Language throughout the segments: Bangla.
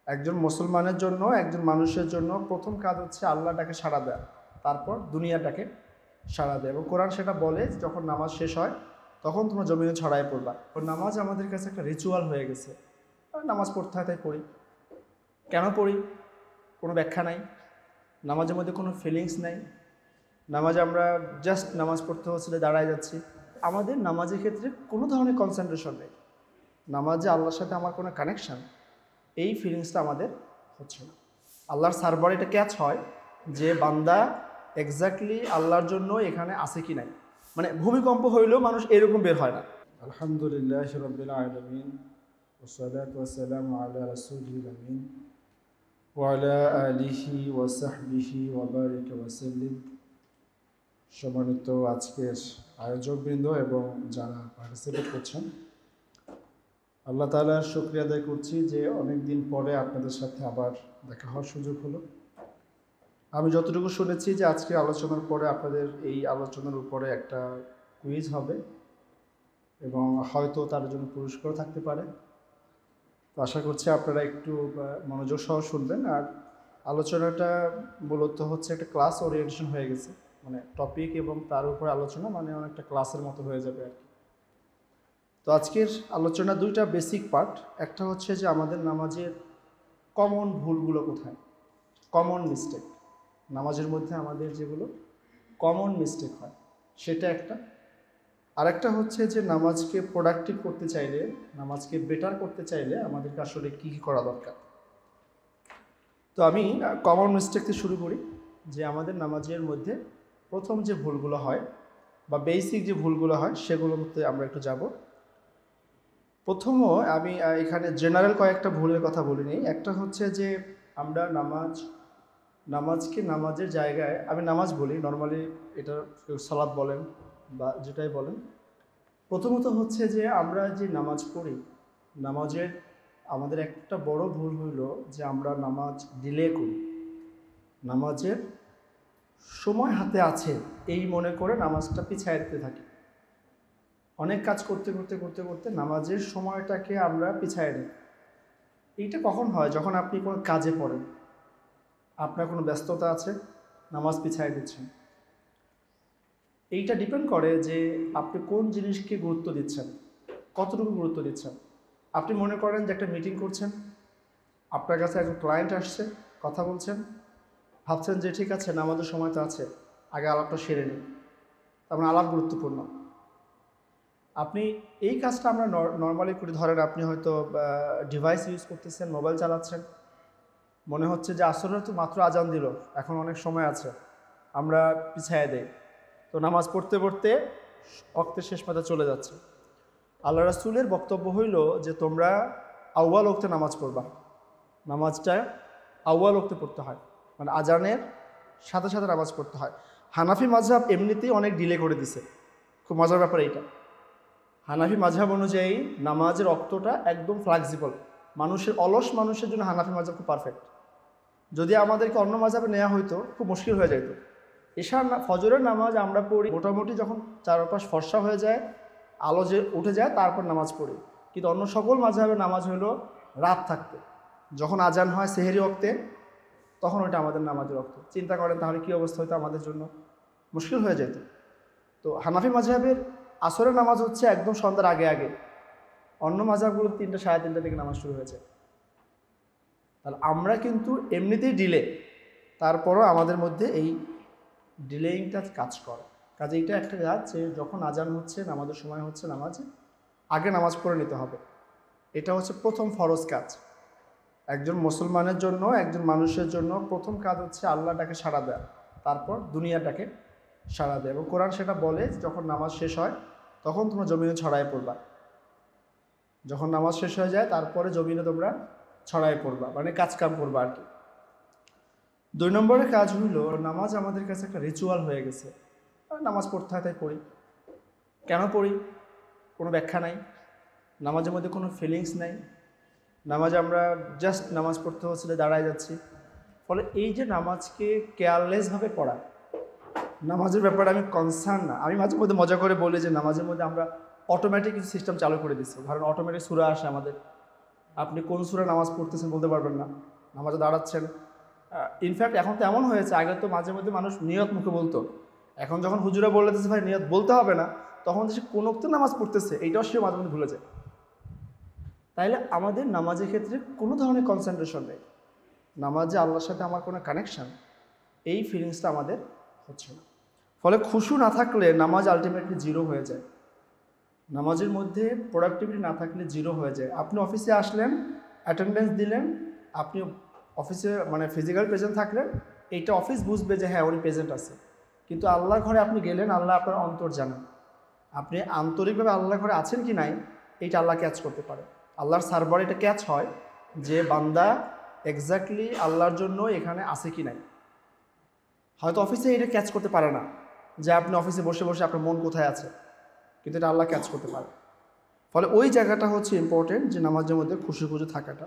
একজন মুসলমানের জন্য, একজন মানুষের জন্য প্রথম কাজ হচ্ছে আল্লাহটাকে সাড়া দেয়া, তারপর দুনিয়াটাকে সাড়া দেয়। এবং কোরআন সেটা বলে, যখন নামাজ শেষ হয় তখন তোমরা জমিনে ছড়ায় পড়বা। ও নামাজ আমাদের কাছে একটা রিচুয়াল হয়ে গেছে। নামাজ পড়তে হয় তাই পড়ি। কেন পড়ি? কোনো ব্যাখ্যা নাই। নামাজের মধ্যে কোনো ফিলিংস নাই। নামাজ আমরা জাস্ট নামাজ পড়তে হচ্ছিলে দাঁড়ায় যাচ্ছি। আমাদের নামাজের ক্ষেত্রে কোনো ধরনের কনসেন্ট্রেশন নেই। নামাজে আল্লাহর সাথে আমার কোনো কানেকশান, এই ফিলিংসটা আমাদের হচ্ছে না। আল্লাহর সার্ভারে এটা ক্যাচ হয় যে বান্দা এক্স্যাক্টলি আল্লাহর জন্য এখানে আছে কি নাই। মানে ভূমিকম্প হইলেও মানুষ এরকম বের হয় না। আলহামদুলিল্লাহ রাব্বিল আলামিন ওয়াসসালাতু ওয়াসসালামু আলা রাসূলিল আমিন ওয়া আলা আলিহি ওয়া সাহবিহি ওয়া বারিকা ওয়া সাল্লিম। সম্মানিত আজকের আয়োজকবৃন্দ এবং যারা পার্টিসিপেট করছেন, আল্লাহ তাআলার শুকরিয়া আদায় করছি যে অনেক দিন পরে আপনাদের সাথে আবার দেখা হওয়ার সুযোগ হলো। আমি যতটুকু শুনেছি যে আজকের আলোচনার পরে আপনাদের এই আলোচনার উপরে একটা কুইজ হবে এবং হয়তো তার জন্য পুরস্কার থাকতে পারে। তো আশা করছি আপনারা একটু মনোযোগ সহ শুনবেন। আর আলোচনাটা মূলত হচ্ছে একটা ক্লাস ওরিয়েন্টেশন হয়ে গেছে, মানে টপিক এবং তার উপরে আলোচনা, মানে অনেকটা ক্লাসের মতো হয়ে যাবে আর কি। তো আজকের আলোচনা দুইটা বেসিক পার্ট। একটা হচ্ছে যে আমাদের নামাজের কমন ভুলগুলো কোথায়, কমন মিস্টেক, নামাজের মধ্যে আমাদের যেগুলো কমন মিস্টেক হয় সেটা একটা। আরেকটা হচ্ছে যে নামাজকে প্রোডাক্টিভ করতে চাইলে, নামাজকে বেটার করতে চাইলে আমাদেরকে আসলে কী কী করা দরকার। তো আমি কমন মিস্টেক থেকে শুরু করি। যে আমাদের নামাজের মধ্যে প্রথম যে ভুলগুলো হয় বা বেসিক যে ভুলগুলো হয় সেগুলোর মধ্যে আমরা একটু যাব। প্রথমও আমি এখানে জেনারেল কয়েকটা ভুলের কথা বলিনি। একটা হচ্ছে যে আমরা নামাজকে নামাজের জায়গায়, আমি নামাজ বলি নর্মালি, এটা সালাত বলেন বা যেটাই বলেন, প্রথমত হচ্ছে যে আমরা যে নামাজ পড়ি, নামাজের আমাদের একটা বড় ভুল হইল যে আমরা নামাজ ডিলে করি। নামাজের সময় হাতে আছে এই মনে করে নামাজটা পিছায় দিতে থাকি। অনেক কাজ করতে করতে করতে করতে নামাজের সময়টাকে আমরা পিছায় দিই। এইটা কখন হয়? যখন আপনি কোনো কাজে পড়েন, আপনার কোনো ব্যস্ততা আছে, নামাজ পিছায় দিচ্ছেন। এইটা ডিপেন্ড করে যে আপনি কোন জিনিসকে গুরুত্ব দিচ্ছেন, কতটুকু গুরুত্ব দিচ্ছেন। আপনি মনে করেন যে একটা মিটিং করছেন, আপনার কাছে একজন ক্লায়েন্ট আসছে, কথা বলছেন, ভাবছেন যে ঠিক আছে নামাজের সময় তো আছে, আগে আলাপটা সেরে নিই, তার মানে আলাপ গুরুত্বপূর্ণ। আপনি এই কাজটা আমরা নর্মালি করি। ধরেন আপনি হয়তো ডিভাইস ইউজ করতেছেন, মোবাইল চালাচ্ছেন, মনে হচ্ছে যে আসলে তো মাত্র আজান দিল, এখন অনেক সময় আছে, আমরা পিছায় দেই। তো নামাজ পড়তে পড়তে ওয়াক্তের শেষ পাতা চলে যাচ্ছে। আল্লাহ রাসূলের বক্তব্য হইল যে তোমরা আউয়াল ওক্তে নামাজ পড়বা। নামাজটা আউয়াল ওক্তে পড়তে হয়, মানে আজানের সাথে সাথে নামাজ পড়তে হয়। হানাফি মাযহাব এমনিতেই অনেক ডিলে করে দিছে, খুব মজার ব্যাপার এইটা। হানাফি মাযহাব অনুযায়ী নামাজের ওক্তটা একদম ফ্লেক্সিবল। অলস মানুষের জন্য হানাফি মাযহাব খুব পারফেক্ট। যদি আমাদেরকে অন্য মাযহাবে নেওয়া হইতো খুব মুশকিল হয়ে যেত। ফজরের নামাজ আমরা পড়ি মোটামুটি যখন চারপাশ ফর্সা হয়ে যায়, আলো যে উঠে যায়, তারপর নামাজ পড়ি। কিন্তু অন্য সকল মাযহাবের নামাজ হইল রাত থাকতে, যখন আজান হয় সেহেরি ওক্তে, তখন ওইটা আমাদের নামাজের ওক্ত। চিন্তা করেন তাহলে কী অবস্থা হইতো, আমাদের জন্য মুশকিল হয়ে যেত। তো হানাফি মাযহাবের আসরের নামাজ হচ্ছে একদম সন্ধ্যার আগে আগে। অন্য মাযহাবগুলো 3টা সাড়ে 3টা থেকে নামাজ শুরু হয়েছে। তাহলে আমরা কিন্তু এমনিতেই ডিলে, তারপরও আমাদের মধ্যে এই ডিলেইংটা কাজ করে। কাজে এইটা একটা কাজ যে যখন আজান হচ্ছে, নামাজের সময় হচ্ছে, নামাজে আগে নামাজ পড়ে নিতে হবে। এটা হচ্ছে প্রথম ফরজ কাজ। একজন মুসলমানের জন্য, একজন মানুষের জন্য প্রথম কাজ হচ্ছে আল্লাহটাকে সাড়া দেয়া, তারপর দুনিয়াটাকে সাড়া দেয়। এবং কোরআন সেটা বলে, যখন নামাজ শেষ হয় তখন তোমরা জমিনে ছড়ায় পড়বা। যখন নামাজ শেষ হয়ে যায় তারপরে জমিনে তোমরা ছড়ায় পড়বা, মানে কাজকাম করবা আর কি। 2 নম্বরের কাজ হইল, নামাজ আমাদের কাছে একটা রিচুয়াল হয়ে গেছে। নামাজ পড়তে হয় তাই পড়ি। কেন পড়ি? কোনো ব্যাখ্যা নাই। নামাজের মধ্যে কোনো ফিলিংস নাই। নামাজে আমরা জাস্ট নামাজ পড়তে হচ্ছিলে দাঁড়ায় যাচ্ছি। ফলে এই যে নামাজকে কেয়ারলেসভাবে পড়া, নামাজের ব্যাপারে আমি কনসার্ন না। আমি মাঝে মধ্যে মজা করে বলি যে নামাজের মধ্যে আমরা অটোমেটিক কিছু সিস্টেম চালু করে দিচ্ছি। ধরেন অটোমেটিক সূরা আসে আমাদের, আপনি কোন সূরা নামাজ পড়তেছেন বলতে পারবেন না, নামাজে দাঁড়াচ্ছেন। ইনফ্যাক্ট এখন তো এমন হয়েছে, আগে তো মাঝে মধ্যে মানুষ নিয়ত মুখে বলতো, এখন যখন হুজুরা বলে দিচ্ছে ভাই নিয়ত বলতে হবে না, তখন সে কোন ওক্ত নামাজ পড়তেছে এইটাও সে মাঝে মধ্যে ভুলে যায়। তাইলে আমাদের নামাজের ক্ষেত্রে কোনো ধরনের কনসেন্ট্রেশন নেই, নামাজে আল্লাহর সাথে আমার কোনো কানেকশান, এই ফিলিংসটা আমাদের হচ্ছে না। ফলে খুশু না থাকলে নামাজ আলটিমেটলি জিরো হয়ে যায়। নামাজের মধ্যে প্রোডাক্টিভিটি না থাকলে জিরো হয়ে যায়। আপনি অফিসে আসলেন, অ্যাটেন্ডেন্স দিলেন, আপনি অফিসে মানে ফিজিক্যাল প্রেজেন্ট থাকলেন, এইটা অফিস বুঝবে যে হ্যাঁ উনি প্রেজেন্ট আছে। কিন্তু আল্লাহর ঘরে আপনি গেলেন, আল্লাহ আপনার অন্তর জানেন, আপনি আন্তরিকভাবে আল্লাহর ঘরে আছেন কি নাই এইটা আল্লাহ ক্যাচ করতে পারে। আল্লাহর সার্ভার এটা ক্যাচ হয় যে বান্দা এক্স্যাক্টলি আল্লাহর জন্য এখানে আছে কি নাই। হয়তো অফিসে এটা ক্যাচ করতে পারে না যে আপনি অফিসে বসে বসে আপনার মন কোথায় আছে, কিন্তু এটা আল্লাহ ক্যাচ করতে পারে। ফলে ওই জায়গাটা হচ্ছে ইম্পর্টেন্ট, যে নামাজের মধ্যে খুশি খুশি থাকাটা।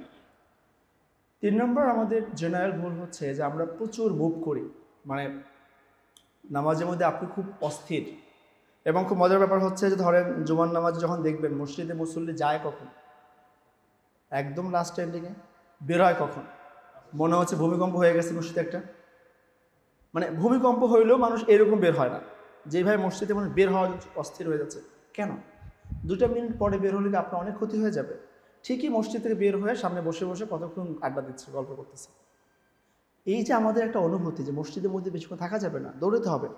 3 নম্বর আমাদের জেনারেল ভুল হচ্ছে যে আমরা প্রচুর মুভ করি, মানে নামাজের মধ্যে আপনি খুব অস্থির। এবং খুব মজার ব্যাপার হচ্ছে যে ধরেন জুমার নামাজে যখন দেখবেন মসজিদে মুসল্লি যায় কখন, একদম লাস্ট এন্ডিংয়ে, বের হয় কখন, মনে হচ্ছে ভূমিকম্প হয়ে গেছে মসজিদে একটা। মানে ভূমিকম্প হইলেও মানুষ এরকম বের হয় না, যেভাবে মসজিদে মানুষ বের হওয়া অস্থির হয়ে যাচ্ছে। কেন? 2 মিনিট পরে বের হলে কি আপনার অনেক ক্ষতি হয়ে যাবে? ঠিকই মসজিদ থেকে বের হয়ে সামনে বসে বসে কতক্ষণ আড্ডা দিচ্ছে, গল্প করতেছে। এই যে আমাদের একটা অনুভূতি যে মসজিদের মধ্যে বেশিক্ষণ থাকা যাবে না, দৌড়াতে হবে,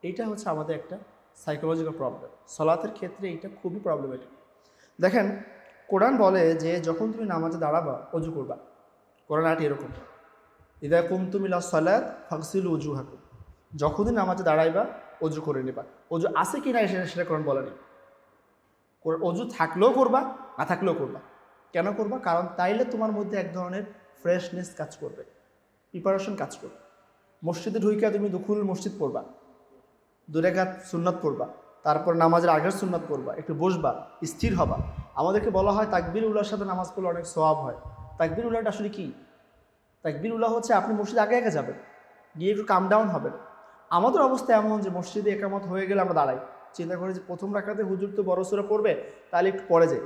এইটা হচ্ছে আমাদের একটা সাইকোলজিক্যাল প্রবলেম। সলাতের ক্ষেত্রে এইটা খুবই প্রবলেমেটিক। দেখেন কোরআন বলে যে যখন তুমি নামাজে দাঁড়াবা অজু করবা। কোরআন আয়াত এরকম, ইদা কুমতুম ইলা সালাত ফাগসিলু উজুহাকুম, যখনই নামাজে দাঁড়াইবা অজু করে নেবা। অজু আছে কি না সেটা কোরআন বলেনি। অজু থাকলেও করবা, না থাকলেও করবা। কেন করবা? কারণ তাইলে তোমার মধ্যে এক ধরনের ফ্রেশনেস কাজ করবে, প্রিপারেশন কাজ করবে। মসজিদে ঢুইকা তুমি দুখুল মসজিদ পড়বা, 2 রাকাত সুন্নাত পড়বা, তারপর নামাজের আগের সুন্নাত পড়বা, একটু বসবা, স্থির হবা। আমাদেরকে বলা হয় তাকবীর উল্লাহর সাথে নামাজ পড়লে অনেক সওয়াব হয়। তাকবীর উল্লাহটা আসলে কি? তাকবীর উল্লাহ হচ্ছে আপনি মসজিদে আগে আগে যাবেন, গিয়ে একটু কাম ডাউন হবেন। আমাদের অবস্থা এমন যে মসজিদে একামত হয়ে গেলে আমরা দাঁড়াই, চিন্তা করি যে প্রথম রাকাতে হুজুর তো বড় সূরা পড়বে, তাহলে একটু পরে যাই,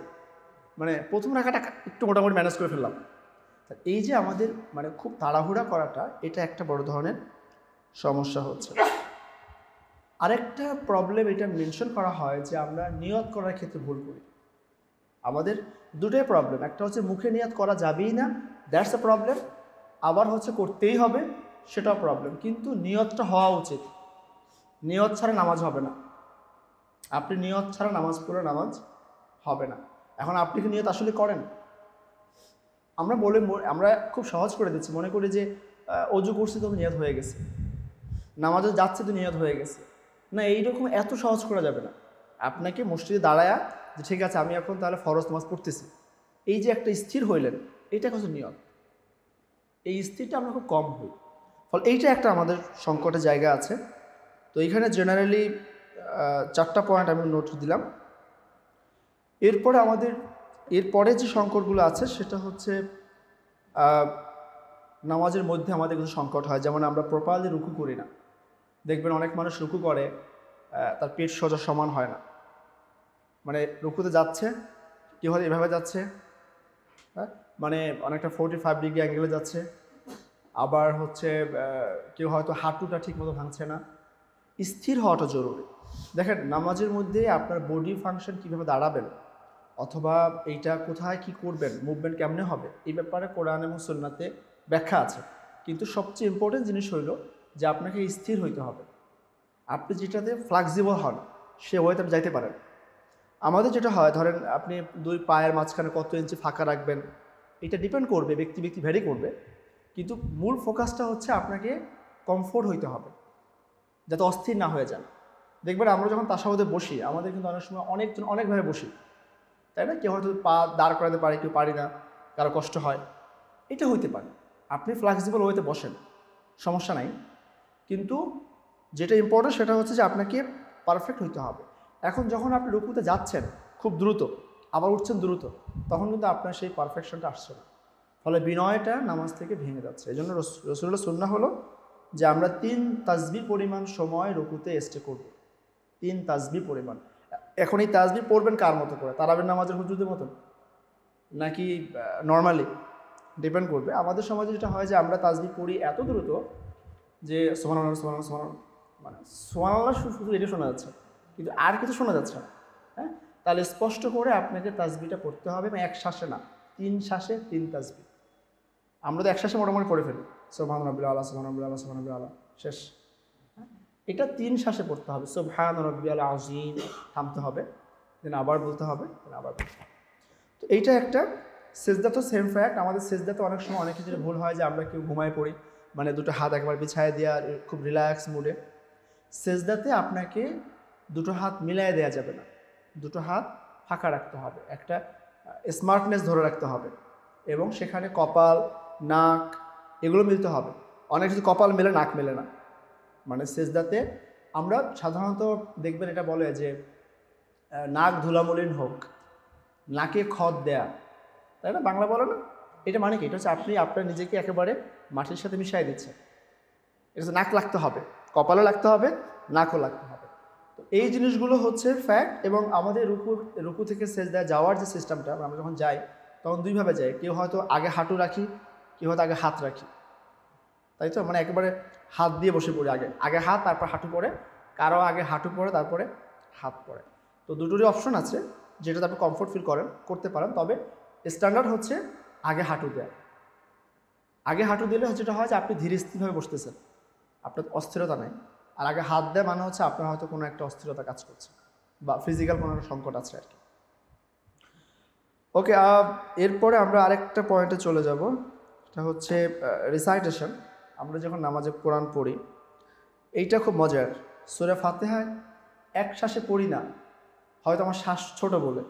মানে প্রথম রাকাটা একটু মোটামুটি ম্যানেজ করে ফেললাম। এই যে আমাদের মানে খুব তাড়াহুড়া করাটা, এটা একটা বড় ধরনের সমস্যা হচ্ছে। আরেকটা প্রবলেম এটা মেনশন করা হয় যে আমরা নিয়ত করার ক্ষেত্রে ভুল করি। আমাদের দুটোই প্রবলেম, একটা হচ্ছে মুখে নিয়ত করা যাবেই না, দ্যাটস এ প্রবলেম। আবার হচ্ছে করতেই হবে, সেটাও প্রবলেম। কিন্তু নিয়তটা হওয়া উচিত, নিয়ত ছাড়া নামাজ হবে না। আপনি নিয়ত ছাড়া নামাজ পড়লে নামাজ হবে না। এখন আপনি কি নিয়ত আসলে করেন? আমরা খুব সহজ করে দিচ্ছি, মনে করি যে অজু করছি তো নিয়ত হয়ে গেছে, নামাজে যাচ্ছে তো নিয়ত হয়ে গেছে। না, এইরকম এত সহজ করা যাবে না। আপনাকে মসজিদে দাঁড়ায়া যে ঠিক আছে আমি এখন তাহলে ফরজ নামাজ পড়তেছি, এই যে একটা স্থির হইলেন, এটা হচ্ছে নিয়ত। এই স্থিরটা আমরা খুব কম হই, ফলে এইটা একটা আমাদের সংকটের জায়গা আছে। তো এইখানে জেনারেলি 4টা পয়েন্ট আমি নোট দিলাম। এরপরে যে সংকটগুলো আছে সেটা হচ্ছে নামাজের মধ্যে আমাদের কিছু সংকট হয়, যেমন আমরা প্রপারলি রুকু করি না। দেখবেন অনেক মানুষ রুকু করে, তার পেট সোজা সমান হয় না, মানে রুকুতে যাচ্ছে কেউ হয়তো এভাবে যাচ্ছে, হ্যাঁ, মানে অনেকটা 45 ডিগ্রি অ্যাঙ্গেলে যাচ্ছে। আবার হচ্ছে কেউ হয়তো হাঁটুটা ঠিক মতো ভাঙছে না। স্থির হওয়াটা জরুরি। দেখেন নামাজের মধ্যে আপনার বডি ফাংশন কীভাবে দাঁড়াবেন, অথবা এইটা কোথায় কি করবেন, মুভমেন্ট কেমনে হবে, এই ব্যাপারে কোরআন এবং সুন্নাতে ব্যাখ্যা আছে। কিন্তু সবচেয়ে ইম্পর্টেন্ট জিনিস হইল যে আপনাকে স্থির হইতে হবে। আপনি যেটাতে ফ্লেক্সিবল হন সে ওয়েতে আপনি যাইতে পারেন। আমাদের যেটা হয়, ধরেন আপনি 2 পায়ের মাঝখানে কত ইঞ্চি ফাঁকা রাখবেন, এটা ডিপেন্ড করবে, ব্যক্তি ব্যক্তি ভ্যারি করবে। কিন্তু মূল ফোকাসটা হচ্ছে আপনাকে কমফোর্ট হইতে হবে, যাতে অস্থির না হয়ে যান। দেখবেন আমরা যখন তাশাহুদে বসি, আমাদের কিন্তু অনেক সময় অনেকজন অনেকভাবে বসি, তাই না? কেউ হয়তো পা দাঁড় করাতে পারে, কেউ পারি না, কারো কষ্ট হয়, এটা হইতে পারে। আপনি ফ্লেক্সিবল ওয়েতে বসেন, সমস্যা নাই। কিন্তু যেটা ইম্পর্টেন্ট সেটা হচ্ছে যে আপনাকে পারফেক্ট হইতে হবে। এখন যখন আপনি রুকুতে যাচ্ছেন খুব দ্রুত, আবার উঠছেন দ্রুত, তখন কিন্তু আপনার সেই পারফেকশনটা আসছে না, ফলে বিনয়টা নামাজ থেকে ভেঙে যাচ্ছে। এই জন্য রাসূলুল্লাহ সুন্নাহ হলো যে আমরা 3 তাসবিহ পরিমাণ সময় রুকুতে স্টে করব, 3 তাসবিহ পরিমাণ। এখন এই তাসবিহ পড়বেন কার মতো করে? তারাবির নামাজের হুজুরদের মতন? নাকি নর্মালি, ডিপেন্ড করবে। আমাদের সমাজে যেটা হয় যে আমরা তাসবিহ পড়ি এত দ্রুত যে সুবহানাল্লাহ সুবহানাল্লাহ সুবহানাল্লাহ, মানে সুবহানাল্লাহ শুধু এটা শোনা যাচ্ছে, কিন্তু আর কিছু শোনা যাচ্ছে না। হ্যাঁ, তাহলে স্পষ্ট করে আপনাকে তাসবিহটা পড়তে হবে, এবং এক শ্বাসে না, 3 শ্বাসে 3 তাসবিহ। আমরা তো এক শ্বাসে মোটামুটি পড়ে ফেলি, সুবহান রাব্বিল আলা, সুবহান রাব্বিল আলা, সুবহান রাব্বিল আলা, শেষ। এটা 3 শ্বাসে পড়তে হবে, সুবহান রাব্বিয়াল আযীম, থামতে হবে, দেন আবার বলতে হবে, দেন আবার বলতে হবে। তো এইটা একটা। সেজদা তো সেম ফ্যাক্ট। আমাদের সেজদাতে অনেক সময় অনেক কিছু ভুল হয় যে আমরা কেউ ঘুমায় পড়ি, মানে দুটো হাত একবার বিছায় দেওয়া খুব রিল্যাক্স মুডে। সেজদাতে আপনাকে দুটো হাত মিলাই দেওয়া যাবে না, দুটো হাত ফাঁকা রাখতে হবে, একটা স্মার্টনেস ধরে রাখতে হবে, এবং সেখানে কপাল, নাক এগুলো মিলতে হবে। অনেক কিছু কপাল মেলে, নাক মেলে না। মানে সেজদাতে আমরা সাধারণত দেখবেন এটা বলে যে নাক ধুলামলিন হোক, নাকে খত দেয়া, তাই না, বাংলা বলে না? এটা মানে কি? এটা হচ্ছে আপনি আপনার নিজেকে একেবারে মাটির সাথে মিশাই দিচ্ছেন। এটা হচ্ছে নাক লাগতে হবে, কপালও লাগতে হবে, নাকও লাগতে হবে। তো এই জিনিসগুলো হচ্ছে ফ্যাক্ট। এবং আমাদের রুকু থেকে সেজদায় যাওয়ার যে সিস্টেমটা, আমরা যখন যাই তখন দুইভাবে যাই। কেউ হয়তো আগে হাঁটু রাখি, কেউ হয়তো আগে হাত রাখি, তাই তো, মানে একেবারে হাত দিয়ে বসে পড়ি, আগে আগে হাত তারপর হাঁটু পড়ে, কারো আগে হাঁটু পড়ে তারপরে হাত পড়ে। তো দুটোরই অপশন আছে, যেটাতে আপনি কমফোর্ট ফিল করতে পারেন। তবে স্ট্যান্ডার্ড হচ্ছে আগে হাঁটু দেয়া। আগে হাঁটু দিলে যেটা হয় যে আপনি ধীরে স্থিরভাবে বসতেছেন, আপনার অস্থিরতা নেই। আর আগে হাত দেয় মানে হচ্ছে আপনার হয়তো কোনো একটা অস্থিরতা কাজ করছে, বা ফিজিক্যাল কোনো একটা সংকট আছে আর কি। ওকে, এরপরে আমরা আরেকটা পয়েন্টে চলে যাব। এটা হচ্ছে রিসাইটেশন। আমরা যখন নামাজে কোরআন পড়ি, এইটা খুব মজার। সূরা ফাতিহায় এক শ্বাসে পড়ি না, হয়তো আমার শ্বাস ছোট বলে,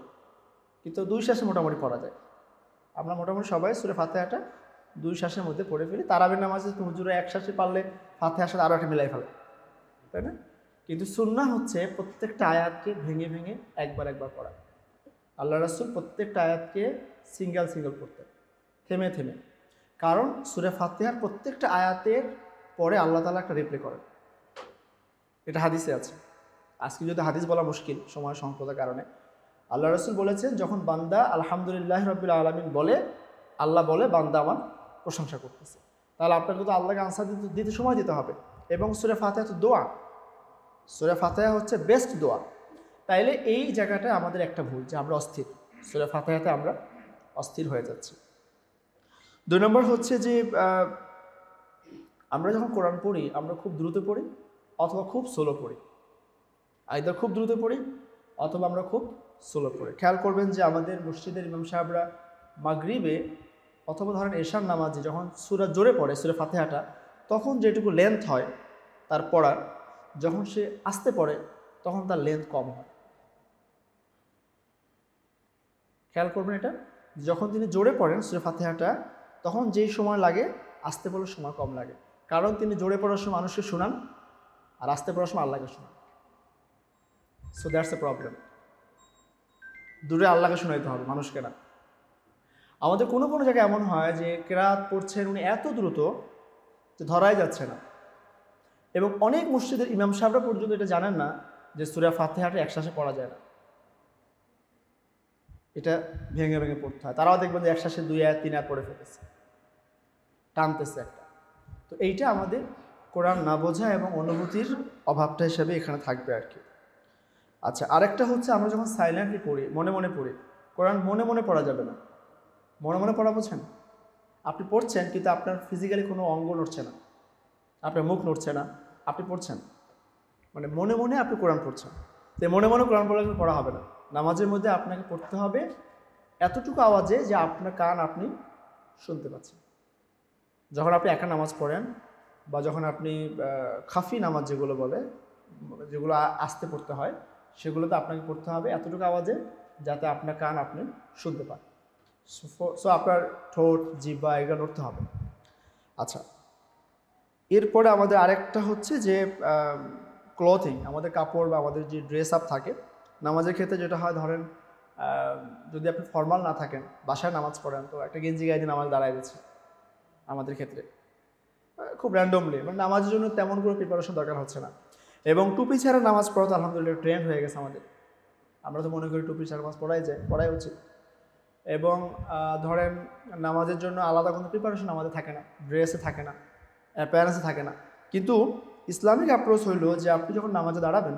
কিন্তু 2 শ্বাসে মোটামুটি পড়া যায়। আমরা মোটামুটি সবাই সূরা ফাতিহাটা 2 শ্বাসের মধ্যে পড়ে ফেলি। তারাবির নামাজে তো হুজুরা এক শ্বাসে পারলে ফাতিহার সাথে আরও একটা মিলাই ফেলে, তাই না? কিন্তু সুন্নাহ হচ্ছে প্রত্যেকটা আয়াতকে ভেঙে ভেঙে একবার একবার পড়া। আল্লাহ রাসূল প্রত্যেকটা আয়াতকে সিঙ্গেল সিঙ্গেল পড়তেন, থেমে থেমে। কারণ সূরা ফাতিহার প্রত্যেকটা আয়াতের পরে আল্লাহ তাআলা একটা রিপ্লে করেন, এটা হাদিসে আছে। আজকে যদি হাদিস বলা মুশকিল সময় সংকটের কারণে, আল্লাহ রাসূল বলেছেন, যখন বান্দা আলহামদুলিল্লাহ রাব্বিল আলামিন বলে, আল্লাহ বলে বান্দা আমার প্রশংসা করতেছে। তাহলে আপনাকে তো আল্লাহকে আনসার দিতে সময় দিতে হবে। এবং সূরা ফাতিহা তো দোয়া, সূরা ফাতিহা হচ্ছে বেস্ট দোয়া। তাইলে এই জায়গাটায় আমাদের একটা ভুল, যে আমরা অস্থির, সূরা ফাতিহাতে আমরা অস্থির হয়ে যাচ্ছি। 2 নম্বর হচ্ছে যে আমরা যখন কোরআন পড়ি, আমরা খুব দ্রুত পড়ি অথবা খুব স্লো পড়ি। আইদার খুব দ্রুত পড়ি অথবা আমরা খুব স্লো পড়ি। খেয়াল করবেন যে আমাদের মসজিদের ইমাম সাহেবরা মাগরিবে অথবা ধরেন এশার নামাজে যখন সূরা জোরে পড়ে, সূরা ফাতিহাটা, তখন যেটুকু লেন্থ হয় তার পড়ার, যখন সে আস্তে পড়ে তখন তার লেন্থ কম হয়। খেয়াল করবেন এটা, যখন তিনি জোরে পড়েন সূরা ফাতিহাটা, তখন যেই সময় লাগে আস্তে পড়ার সময় কম লাগে। কারণ তিনি জোরে পড়ার সময় মানুষকে শোনান, আর আস্তে পড়ার সময় আল্লাহকে শোনান। So that's a problem. দূরে আল্লাহকে শোনাইতে হবে, মানুষকে না। আমাদের কোনো কোনো জায়গায় এমন হয় যে কেরাত পড়ছেন উনি এত দ্রুত যে ধরাই যাচ্ছে না। এবং অনেক মসজিদের ইমাম সাহেবরা পর্যন্ত এটা জানেন না যে সূরা ফাতিহাটা একশ্বাসে পড়া যায় না, এটা ভেঙে ভেঙে পড়তে হয়। তারাও দেখবেন যে একশ্বাসে 2 আয়াত 3 আয়াত পড়ে ফেলেছে, টানতেছে একটা। তো এইটা আমাদের কোরআন না বোঝা এবং অনুভূতির অভাবটা হিসেবে এখানে থাকবে আর কি। আচ্ছা, আরেকটা হচ্ছে আমরা যখন সাইলেন্টলি পড়ি, মনে মনে পড়ি, কোরআন মনে মনে পড়া যাবে না। মনে মনে পড়া বোঝেন? আপনি পড়ছেন কিন্তু আপনার ফিজিক্যালি কোনো অঙ্গ নড়ছে না, আপনার মুখ নড়ছে না, আপনি পড়ছেন, মানে মনে মনে আপনি কোরআন পড়ছেন। তো মনে মনে কোরআন পড়লে পড়া হবে না। নামাজের মধ্যে আপনাকে পড়তে হবে এতটুকু আওয়াজে যে আপনার কান আপনি শুনতে পাচ্ছেন। যখন আপনি একা নামাজ পড়েন বা যখন আপনি খাফি নামাজ যেগুলো বলে, যেগুলো আস্তে পড়তে হয়, সেগুলোতে আপনাকে পড়তে হবে এতটুকু আওয়াজে যাতে আপনার কান আপনি শুনতে পান। সো আপনার ঠোঁট, জিহ্বা এগুলো নড়তে হবে। আচ্ছা, এরপরে আমাদের আরেকটা হচ্ছে যে ক্লথিং, আমাদের কাপড় বা আমাদের যে ড্রেস আপ থাকে নামাজের ক্ষেত্রে, যেটা হয় ধরেন যদি আপনি ফর্মাল না থাকেন, বাসায় নামাজ পড়েন, তো একটা গেঞ্জি গায়ে দিয়ে নামাজ দাঁড়ায় দিচ্ছে আমাদের ক্ষেত্রে খুব র্যান্ডমলি, মানে নামাজের জন্য তেমন কোনো প্রিপারেশন দরকার হচ্ছে না। এবং টুপি ছাড়া নামাজ পড়া তো আলহামদুলিল্লাহ ট্রেন্ড হয়ে গেছে আমাদের। আমরা তো মনে করি টুপি ছাড়া নামাজ পড়াই উচিত। এবং ধরেন নামাজের জন্য আলাদা কোনো প্রিপারেশন আমাদের থাকে না, ড্রেসে থাকে না, অ্যাপিয়ারেন্সে থাকে না। কিন্তু ইসলামিক অ্যাপ্রোচ হইলো যে আপনি যখন নামাজে দাঁড়াবেন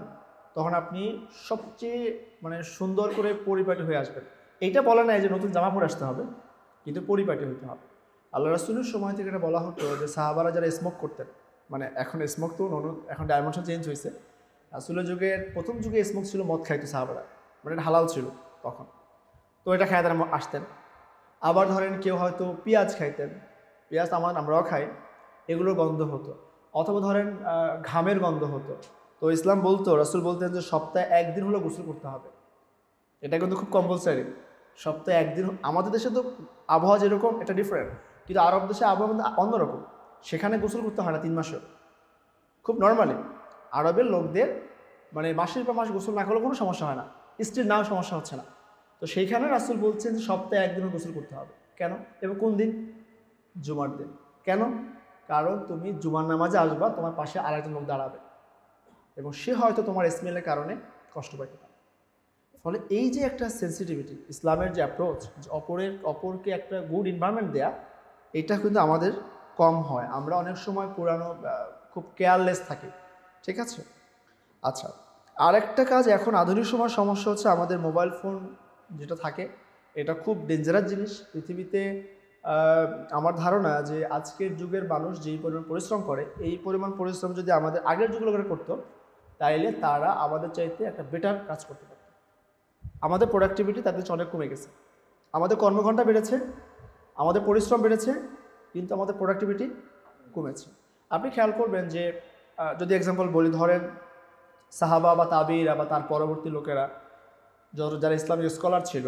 তখন আপনি সবচেয়ে মানে সুন্দর করে পরিপাটি হয়ে আসবেন। এইটা বলে নাই যে নতুন জামা পরে আসতে হবে, কিন্তু পরিপাটি হইতে হবে। আল্লাহ রাসূলের সময় থেকে এটা বলা হতো যে সাহাবারা যারা স্মোক করতেন, মানে এখন স্মোক তো এখন ডাইমেনশন চেঞ্জ হয়েছে। রাসূলের যুগের প্রথম যুগে স্মোক ছিল, মদ খাইতো সাহাবারা, মানে এটা হালাল ছিল তখন। তো এটা খায় তারা আসতেন। আবার ধরেন কেউ হয়তো পেঁয়াজ খাইতেন, পেঁয়াজ আমরাও খাই, এগুলোর গন্ধ হতো। অথবা ধরেন ঘামের গন্ধ হতো। তো ইসলাম বলতো, রাসূল বলতেন যে সপ্তাহে একদিন হলো গোসল করতে হবে। এটা কিন্তু খুব কম্পালসারি, সপ্তাহে একদিন। আমাদের দেশে তো আবহাওয়া যেরকম এটা ডিফারেন্ট, কিন্তু আরব দেশে আবহাওয়া কিন্তু অন্যরকম। সেখানে গোসল করতে হয় না 3 মাসেও, খুব নর্মালি। আরবের লোকদের মানে মাসের পর মাস গোসল না করলে কোনো সমস্যা হয় না, স্ত্রীর নাও সমস্যা হচ্ছে না। তো সেইখানে রাসূল বলছেন যে সপ্তাহে একদিনও গোসল করতে হবে। কেন? এবং কোন দিন? জুমার দিন। কেন? কারণ তুমি জুমার নামাজে আসবা, তোমার পাশে আরেকজন লোক দাঁড়াবে এবং সে হয়তো তোমার স্মেলের কারণে কষ্ট পাইতে পারে। ফলে এই যে একটা সেন্সিটিভিটি, ইসলামের যে অ্যাপ্রোচ, যে অপরকে একটা গুড এনভায়রনমেন্ট দেয়া, এটা কিন্তু আমাদের কম হয়। আমরা অনেক সময় পুরানো খুব কেয়ারলেস থাকি, ঠিক আছে? আচ্ছা, আরেকটা কাজ এখন আধুনিক সময়ের সমস্যা হচ্ছে আমাদের মোবাইল ফোন যেটা থাকে, এটা খুব ডেঞ্জারাস জিনিস পৃথিবীতে। আমার ধারণা যে আজকের যুগের মানুষ যেই পরিমাণ পরিশ্রম করে, এই পরিমাণ পরিশ্রম যদি আমাদের আগের যুগের লোকেরা করতো, তাইলে তারা আমাদের চাইতে একটা বেটার কাজ করতে পারত। আমাদের প্রোডাক্টিভিটি তাদের চেয়ে অনেক কমে গেছে। আমাদের কর্মঘণ্টা বেড়েছে, আমাদের পরিশ্রম বেড়েছে, কিন্তু আমাদের প্রোডাক্টিভিটি কমেছে। আপনি খেয়াল করবেন যে যদি এক্সাম্পল বলি, ধরেন সাহাবা বা তাবিরা বা তার পরবর্তী লোকেরা যারা ইসলামিক স্কলার ছিল,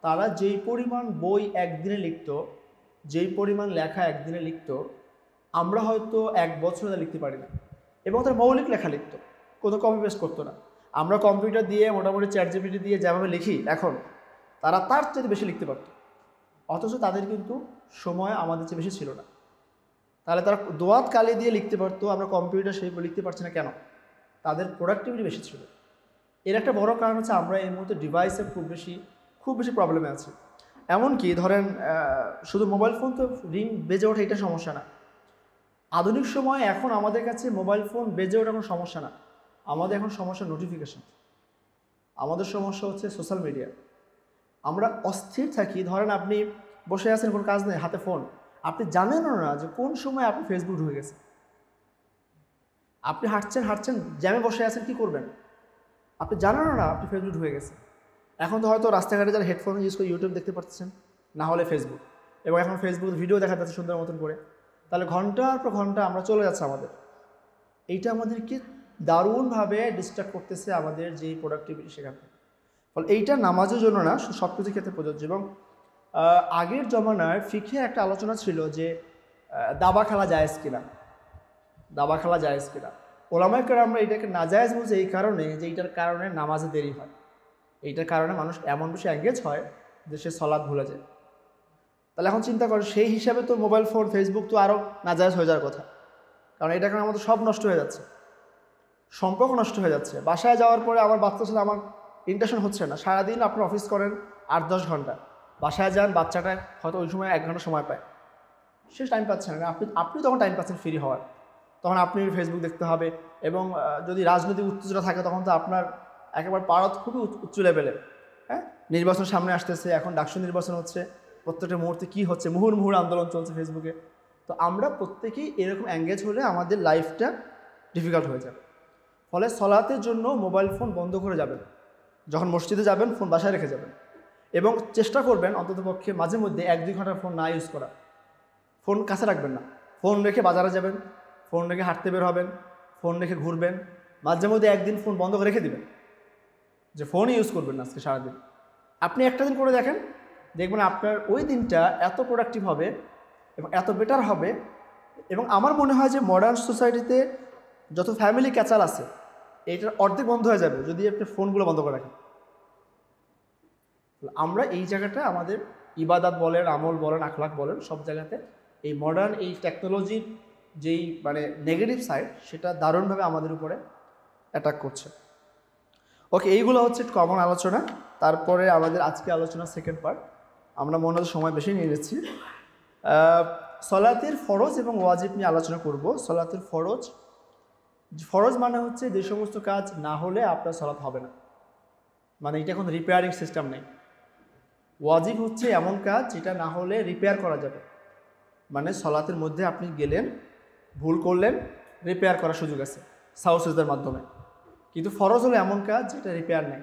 তারা যেই পরিমাণ বই একদিনে লিখত, যেই পরিমাণ লেখা একদিনে লিখত, আমরা হয়তো 1 বছরে লিখতে পারি না। এবং তার মৌলিক লেখা লিখত, কোনো কপি পেস্ট করতো না। আমরা কম্পিউটার দিয়ে মোটামুটি চ্যাট জিপিটি দিয়ে যেভাবে লিখি এখন, তারা তার চেয়ে বেশি লিখতে পারত। অথচ তাদের কিন্তু সময় আমাদের চেয়ে বেশি ছিল না। তাহলে তারা দোয়াত কালি দিয়ে লিখতে পারতো, আমরা কম্পিউটার সেই লিখতে পারছি না কেন? তাদের প্রোডাক্টিভিটি বেশি ছিল। এর একটা বড় কারণ হচ্ছে আমরা এই মুহূর্তে ডিভাইসের খুব বেশি প্রবলেমে আছি। এমনকি ধরেন শুধু মোবাইল ফোন তো রিং বেজে ওঠে এটা সমস্যা না। আধুনিক সময়ে এখন আমাদের কাছে মোবাইল ফোন বেজে ওঠা কোনো সমস্যা না, আমাদের এখন সমস্যা নোটিফিকেশন। আমাদের সমস্যা হচ্ছে সোশ্যাল মিডিয়া। আমরা অস্থির থাকি। ধরেন আপনি বসে আছেন, কোনো কাজ নেই, হাতে ফোন, আপনি জানেনও না যে কোন সময় আপনি ফেসবুক ঢুকে গেছে। আপনি হাঁটছেন জ্যামে বসে আছেন, কি করবেন আপনি জানেনও না আপনি ফেসবুক ঢুকে গেছে। এখন তো হয়তো রাস্তাঘাটে যারা হেডফোন ইউজ করে ইউটিউব দেখতে পাচ্ছেন, না হলে ফেসবুক, এবং এখন ফেসবুক ভিডিও দেখা যাচ্ছে সুন্দর মতন করে। তাহলে ঘন্টার পর ঘন্টা আমরা চলে যাচ্ছে আমাদের। এইটা আমাদেরকে দারুণভাবে ডিস্ট্রাক্ট করতেছে আমাদের যেই প্রোডাক্টিভিটি সেখান থেকে। ফলে এইটা নামাজের জন্য না, সব কিছুর ক্ষেত্রে প্রযোজ্য। এবং আগের জমানায় ফিকহে একটা আলোচনা ছিল যে দাবা খেলা জায়েজ কিনা, দাবা খেলা জায়েজ কিনা। ওলামায়ে কেরামরা এটাকে নাজায়েজ বলছে এই কারণে যে এইটার কারণে নামাজে দেরি হয়। এইটার কারণে মানুষ এমন বেশি এঙ্গেজ হয় যে সে সলাৎ ভুলে যায়। তাহলে এখন চিন্তা করো, সেই হিসাবে তো মোবাইল ফোন ফেসবুক তো আরও নাজায়েজ হয়ে যাওয়ার কথা, কারণ এটা কারণে আমাদের সব নষ্ট হয়ে যাচ্ছে, সম্পর্ক নষ্ট হয়ে যাচ্ছে। বাসায় যাওয়ার পরে আমার বাচ্চার সাথে আমার ইন্টারেকশন হচ্ছে না। সারাদিন আপনি অফিস করেন 8-10 ঘন্টা, বাসায় যান, বাচ্চাটা হয়তো ওই সময় 1 ঘন্টা সময় পায়, সে টাইম পাচ্ছে না। আপনি তখন টাইম পাচ্ছেন ফ্রি হওয়ার, তখন আপনি ফেসবুক দেখতে হবে। এবং যদি রাজনৈতিক উত্তেজনা থাকে তখন তো আপনার একেবারে পারদ খুবই উচ্চ লেভেলে। হ্যাঁ, নির্বাচন সামনে আসতেছে, এখন ডাকসু নির্বাচন হচ্ছে, প্রত্যেকটা মুহূর্তে কী হচ্ছে, মুহুর্মুহুর আন্দোলন চলছে ফেসবুকে। তো আমরা প্রত্যেকেই এরকম এঙ্গেজ হলে আমাদের লাইফটা ডিফিকাল্ট হয়ে যাবে। ফলে সলাতের জন্য মোবাইল ফোন বন্ধ করে যাবেন, যখন মসজিদে যাবেন ফোন বাসায় রেখে যাবেন, এবং চেষ্টা করবেন অন্ততপক্ষে মাঝে মধ্যে 1-2 ঘন্টা ফোন না ইউজ করা। ফোন কাছে রাখবেন না, ফোন রেখে বাজারে যাবেন, ফোন রেখে হাঁটতে বের হবেন, ফোন রেখে ঘুরবেন। মাঝে মধ্যে একদিন ফোন বন্ধ করে রেখে দিবেন, যে ফোন ইউজ করবেন না আজকে সারাদিন। আপনি একটা দিন করে দেখেন, দেখবেন আপনার ওই দিনটা এত প্রোডাক্টিভ হবে এবং এত বেটার হবে। এবং আমার মনে হয় যে মডার্ন সোসাইটিতে যত ফ্যামিলি ক্যাচাল আছে, এইটার অর্ধেক বন্ধ হয়ে যাবে যদি আপনি ফোনগুলো বন্ধ করে রাখেন। আমরা এই জায়গাটা আমাদের ইবাদত বলেন, আমল বলেন, আখলাক বলেন, সব জায়গাতে এই মডার্ন এই টেকনোলজির যেই মানে নেগেটিভ সাইড, সেটা দারুণভাবে আমাদের উপরে অ্যাটাক করছে। ওকে, এইগুলো হচ্ছে কমন আলোচনা। তারপরে আমাদের আজকে আলোচনা সেকেন্ড পার্ট। আমরা মনে হয় সময় বেশি নিয়ে নিচ্ছি। সলাতের ফরজ এবং ওয়াজিব নিয়ে আলোচনা করব। সলাতের ফরজ, ফরজ মানে হচ্ছে যে সমস্ত কাজ না হলে আপনার সলাত হবে না, মানে এটা কোনো রিপেয়ারিং সিস্টেম নেই। ওয়াজিব হচ্ছে এমন কাজ যেটা না হলে রিপেয়ার করা যাবে, মানে সলাতের মধ্যে আপনি গেলেন, ভুল করলেন, রিপেয়ার করার সুযোগ আছে সাউসেসদের মাধ্যমে। কিন্তু ফরজ হলো এমন কাজ যেটা রিপেয়ার নেই।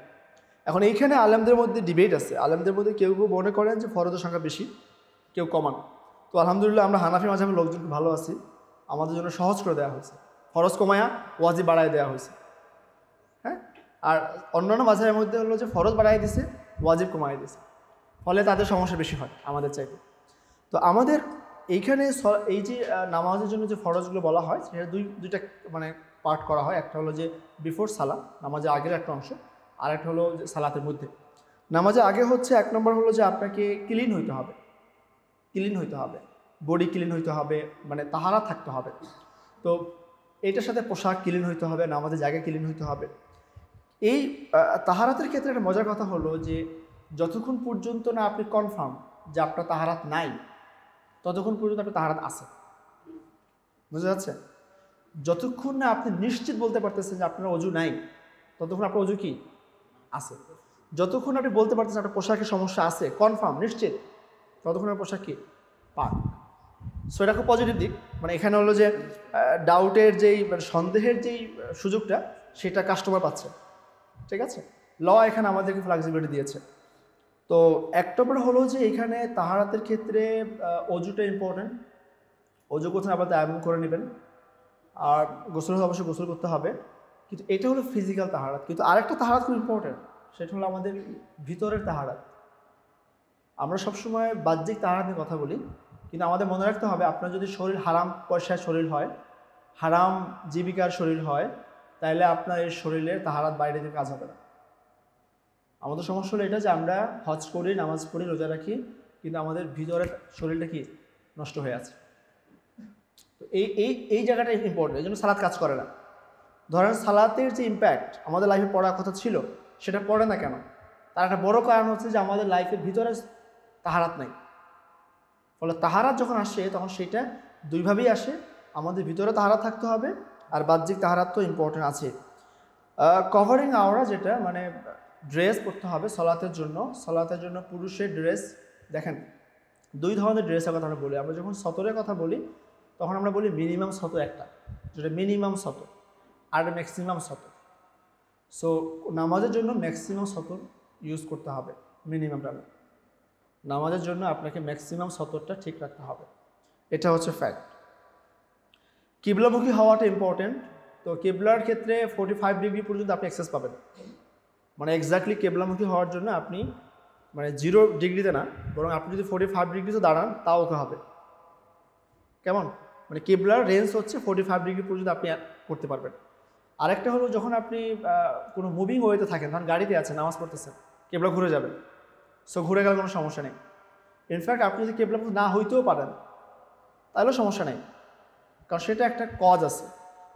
এখন এইখানে আলেমদের মধ্যে ডিবেট আছে। আলেমদের মধ্যে কেউ কেউ মনে করেন যে ফরজের সংখ্যা বেশি, কেউ কমান। তো আলহামদুলিল্লাহ আমরা হানাফি মাযহাবের লোকজন ভালো আছি, আমাদের জন্য সহজ করে দেওয়া হয়েছে, ফরজ কমায়া ওয়াজিব বাড়ায় দেওয়া হয়েছে। হ্যাঁ, আর অন্যান্য মাযহাবের মধ্যে হলো যে ফরজ বাড়াই দিছে, ওয়াজিব কমাই দিছে, ফলে তাদের সমস্যা বেশি হয় আমাদের চাইতে। তো আমাদের এইখানে এই যে নামাজের জন্য যে ফরজগুলো বলা হয় সেটা দুইটা মানে পার্ট করা হয়। একটা হলো যে বিফোর সালাত, নামাজের আগের একটা অংশ, আর একটা হলো যে সালাতের মধ্যে। নামাজের আগে হচ্ছে 1 নম্বর হলো যে আপনাকে ক্লিন হইতে হবে, ক্লিন হইতে হবে, বডি ক্লিন হইতে হবে, মানে তাহারা থাকতে হবে। তো এইটার সাথে পোশাক ক্লিন হইতে হবে, নামাজের জায়গা ক্লিন হইতে হবে। এই তাহারাতের ক্ষেত্রে একটা মজার কথা হলো যে যতক্ষণ পর্যন্ত না আপনি কনফার্ম যে আপনার তাহারাত নাই, ততক্ষণ পর্যন্ত আপনার তাহারাত আছে। বুঝা যাচ্ছে? যতক্ষণ না আপনি নিশ্চিত বলতে পারতেছেন যে আপনার অজু নাই, ততক্ষণ আপনার অজু কি আছে। যতক্ষণ আপনি বলতে পারতেছেন আপনার পোশাকের সমস্যা আছে, কনফার্ম নিশ্চিত, ততক্ষণ আপনার পোশাক কি পাক। সো এটা খুব পজিটিভ দিক। মানে এখানে হলো যে ডাউটের যেই মানে সন্দেহের যেই সুযোগটা সেটা কাস্টমার পাচ্ছে। ঠিক আছে, ল এখানে আমাদেরকে ফ্লেক্সিবিলিটি দিয়েছে। তো 1 নম্বর হলো যে এখানে তাহারাতের ক্ষেত্রে অজুটা ইম্পর্টেন্ট। অজু কোথায় আবার তায়াম্মুম করে নেবেন, আর গোসল অবশ্যই গোসল করতে হবে। কিন্তু এটা হলো ফিজিক্যাল তাহারাত। কিন্তু আরেকটা তাহারাত খুব ইম্পর্টেন্ট, সেটা হলো আমাদের ভিতরের তাহারাত। আমরা সবসময় বাহ্যিক তাহারাত নিয়ে কথা বলি, কিন্তু আমাদের মনে রাখতে হবে আপনার যদি শরীর হারাম পয়সার শরীর হয়, হারাম জীবিকার শরীর হয়, তাহলে আপনার এই শরীরের তাহারাত বাইরে থেকে কাজ হবে না। আমাদের সমস্যা হলো এটা যে আমরা হজ করি, নামাজ পড়ি, রোজা রাখি, কিন্তু আমাদের ভিতরের শরীরটা কি নষ্ট হয়ে আছে। তো এই জায়গাটা ইম্পর্টেন্ট, এই জন্য সালাত কাজ করে না। ধরেন সালাতের যে ইম্প্যাক্ট আমাদের লাইফে পড়ার কথা ছিল সেটা পড়ে না কেন? তার একটা বড় কারণ হচ্ছে যে আমাদের লাইফের ভিতরে তাহারাত নাই। ফলে তাহারাত যখন আসে তখন সেটা দুইভাবেই আসে, আমাদের ভিতরে তাহারাত থাকতে হবে, আর বাহ্যিক তাহারাত তো ইম্পর্টেন্ট আছে। কভারিং আওরা যেটা মানে ড্রেস পরতে হবে সলাতের জন্য। সলাতের জন্য পুরুষের ড্রেস, দেখেন 2 ধরনের ড্রেসের কথা আমরা বলি। আমরা যখন সতরের কথা বলি তখন আমরা বলি মিনিমাম সত একটা, যেটা মিনিমাম সত, আর ম্যাক্সিমাম সত। সো নামাজের জন্য ম্যাক্সিমাম সতর ইউজ করতে হবে, মিনিমামটা না। নামাজের জন্য আপনাকে ম্যাক্সিমাম সতরটা ঠিক রাখতে হবে, এটা হচ্ছে ফ্যাক্ট। কিবলামুখী হওয়াটা ইম্পর্টেন্ট। তো কিবলার ক্ষেত্রে 45 ডিগ্রি পর্যন্ত আপনি অ্যাক্সেস পাবেন, মানে এক্স্যাক্টলি কেবলামুখী হওয়ার জন্য আপনি মানে 0 ডিগ্রিতে না, বরং আপনি যদি 45 ডিগ্রিতে দাঁড়ান তাও ওকে হবে। কেমন? মানে কেবলার রেঞ্জ হচ্ছে 45 ডিগ্রি পর্যন্ত আপনি করতে পারবেন। আরেকটা হলো যখন আপনি কোনো মুভিং ওয়েতে থাকেন, ধরুন গাড়িতে আছেন, নামাজ পড়তেছেন, কেবলা ঘুরে যাবে, সো ঘুরে গেলে কোনো সমস্যা নেই। ইনফ্যাক্ট আপনি যদি কেবলামুখী না হইতেও পারেন তাহলেও সমস্যা নেই, কারণ সেটা একটা কজ আছে।